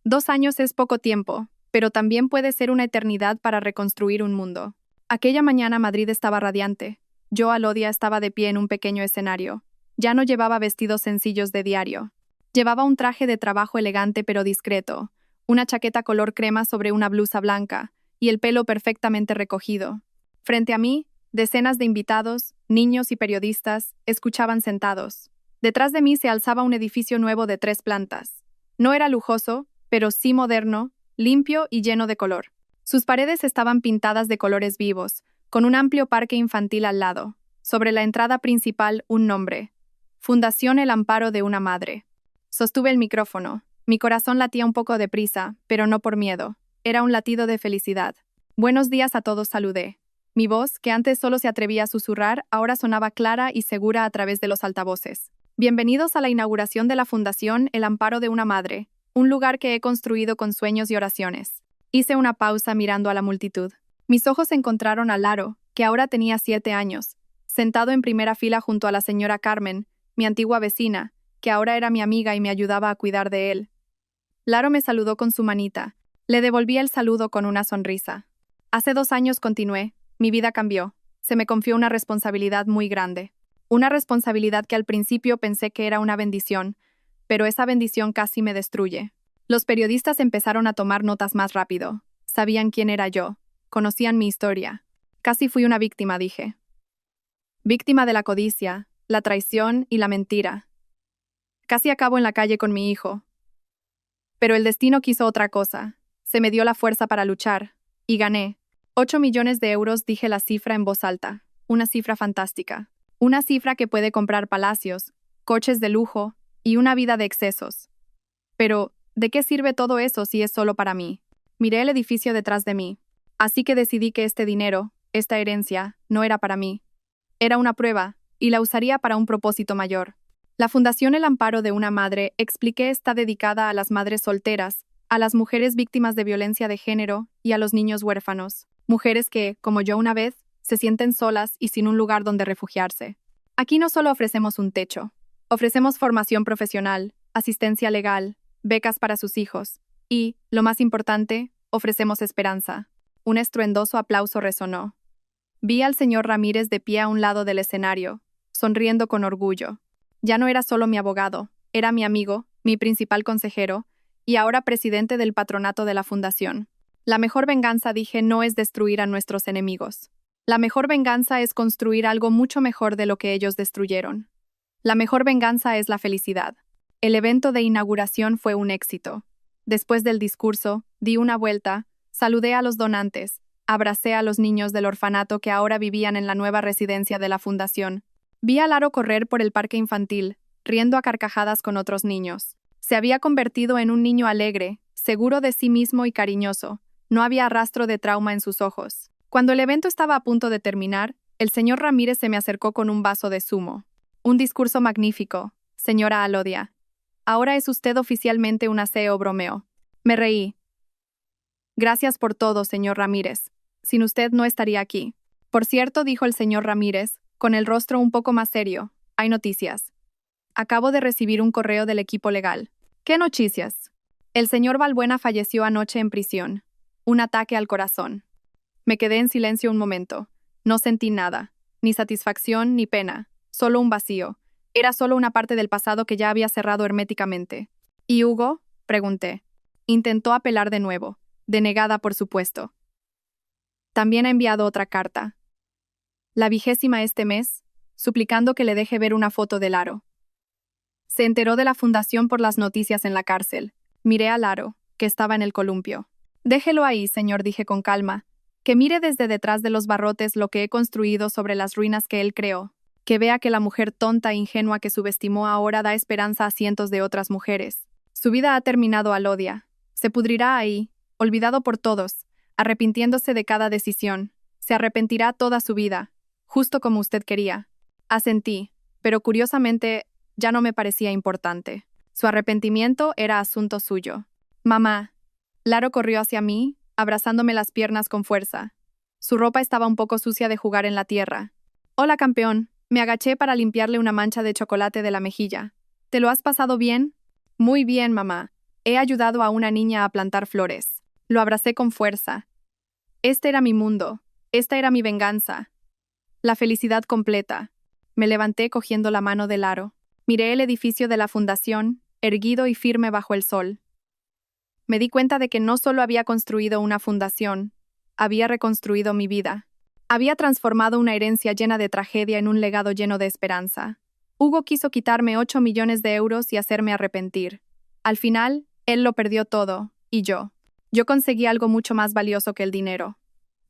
2 años es poco tiempo, pero también puede ser una eternidad para reconstruir un mundo. Aquella mañana Madrid estaba radiante. Yo, Alodia, estaba de pie en un pequeño escenario. Ya no llevaba vestidos sencillos de diario. Llevaba un traje de trabajo elegante pero discreto, una chaqueta color crema sobre una blusa blanca, y el pelo perfectamente recogido. Frente a mí, decenas de invitados, niños y periodistas, escuchaban sentados. Detrás de mí se alzaba un edificio nuevo de 3 plantas. No era lujoso, pero sí moderno, limpio y lleno de color. Sus paredes estaban pintadas de colores vivos, con un amplio parque infantil al lado. Sobre la entrada principal, un nombre. Fundación El Amparo de una Madre. Sostuve el micrófono. Mi corazón latía un poco deprisa, pero no por miedo. Era un latido de felicidad. Buenos días a todos, saludé. Mi voz, que antes solo se atrevía a susurrar, ahora sonaba clara y segura a través de los altavoces. Bienvenidos a la inauguración de la Fundación El Amparo de una Madre, un lugar que he construido con sueños y oraciones. Hice una pausa mirando a la multitud. Mis ojos encontraron a Laro, que ahora tenía 7 años, sentado en primera fila junto a la señora Carmen, mi antigua vecina, que ahora era mi amiga y me ayudaba a cuidar de él. Laro me saludó con su manita, Le devolví el saludo con una sonrisa. Hace 2 años continué, mi vida cambió. Se me confió una responsabilidad muy grande. Una responsabilidad que al principio pensé que era una bendición, pero esa bendición casi me destruye. Los periodistas empezaron a tomar notas más rápido. Sabían quién era yo. Conocían mi historia. Casi fui una víctima, dije. Víctima de la codicia, la traición y la mentira. Casi acabo en la calle con mi hijo. Pero el destino quiso otra cosa. Se me dio la fuerza para luchar. Y gané. 8 millones de euros, dije la cifra en voz alta. Una cifra fantástica. Una cifra que puede comprar palacios, coches de lujo y una vida de excesos. Pero, ¿de qué sirve todo eso si es solo para mí? Miré el edificio detrás de mí. Así que decidí que este dinero, esta herencia, no era para mí. Era una prueba, y la usaría para un propósito mayor. La Fundación El Amparo de una Madre, expliqué, está dedicada a las madres solteras, a las mujeres víctimas de violencia de género y a los niños huérfanos. Mujeres que, como yo una vez, se sienten solas y sin un lugar donde refugiarse. Aquí no solo ofrecemos un techo, ofrecemos formación profesional, asistencia legal, becas para sus hijos y, lo más importante, ofrecemos esperanza. Un estruendoso aplauso resonó. Vi al señor Ramírez de pie a un lado del escenario, sonriendo con orgullo. Ya no era solo mi abogado, era mi amigo, mi principal consejero, y ahora presidente del patronato de la fundación. La mejor venganza, dije, no es destruir a nuestros enemigos. La mejor venganza es construir algo mucho mejor de lo que ellos destruyeron. La mejor venganza es la felicidad. El evento de inauguración fue un éxito. Después del discurso, di una vuelta, saludé a los donantes, abracé a los niños del orfanato que ahora vivían en la nueva residencia de la fundación. Vi a Laro correr por el parque infantil, riendo a carcajadas con otros niños. Se había convertido en un niño alegre, seguro de sí mismo y cariñoso. No había rastro de trauma en sus ojos. Cuando el evento estaba a punto de terminar, el señor Ramírez se me acercó con un vaso de zumo. Un discurso magnífico, señora Alodia. Ahora es usted oficialmente una CEO, bromeó. Me reí. Gracias por todo, señor Ramírez. Sin usted no estaría aquí. Por cierto, dijo el señor Ramírez, con el rostro un poco más serio, hay noticias. Acabo de recibir un correo del equipo legal. ¿Qué noticias? El señor Balbuena falleció anoche en prisión. Un ataque al corazón. Me quedé en silencio un momento. No sentí nada, ni satisfacción ni pena, solo un vacío. Era solo una parte del pasado que ya había cerrado herméticamente. ¿Y Hugo? Pregunté. Intentó apelar de nuevo, denegada por supuesto. También ha enviado otra carta. La 20ª este mes, suplicando que le deje ver una foto de Laro. Se enteró de la fundación por las noticias en la cárcel. Miré a Laro, que estaba en el columpio. Déjelo ahí, señor, dije con calma. Que mire desde detrás de los barrotes lo que he construido sobre las ruinas que él creó. Que vea que la mujer tonta e ingenua que subestimó ahora da esperanza a cientos de otras mujeres. Su vida ha terminado, Alodia. Se pudrirá ahí, olvidado por todos, arrepintiéndose de cada decisión. Se arrepentirá toda su vida, justo como usted quería. Asentí, pero curiosamente ya no me parecía importante. Su arrepentimiento era asunto suyo. Mamá. Laro corrió hacia mí, abrazándome las piernas con fuerza. Su ropa estaba un poco sucia de jugar en la tierra. Hola, campeón. Me agaché para limpiarle una mancha de chocolate de la mejilla. ¿Te lo has pasado bien? Muy bien, mamá. He ayudado a una niña a plantar flores. Lo abracé con fuerza. Este era mi mundo. Esta era mi venganza. La felicidad completa. Me levanté cogiendo la mano de Laro. Miré el edificio de la fundación, erguido y firme bajo el sol. Me di cuenta de que no solo había construido una fundación, había reconstruido mi vida. Había transformado una herencia llena de tragedia en un legado lleno de esperanza. Hugo quiso quitarme 8 millones de euros y hacerme arrepentir. Al final, él lo perdió todo, y yo. Yo conseguí algo mucho más valioso que el dinero.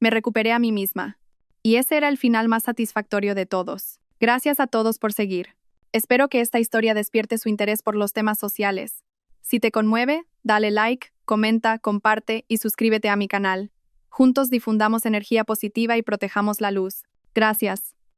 Me recuperé a mí misma. Y ese era el final más satisfactorio de todos. Gracias a todos por seguir. Espero que esta historia despierte su interés por los temas sociales. Si te conmueve, dale like, comenta, comparte y suscríbete a mi canal. Juntos difundamos energía positiva y protejamos la luz. Gracias.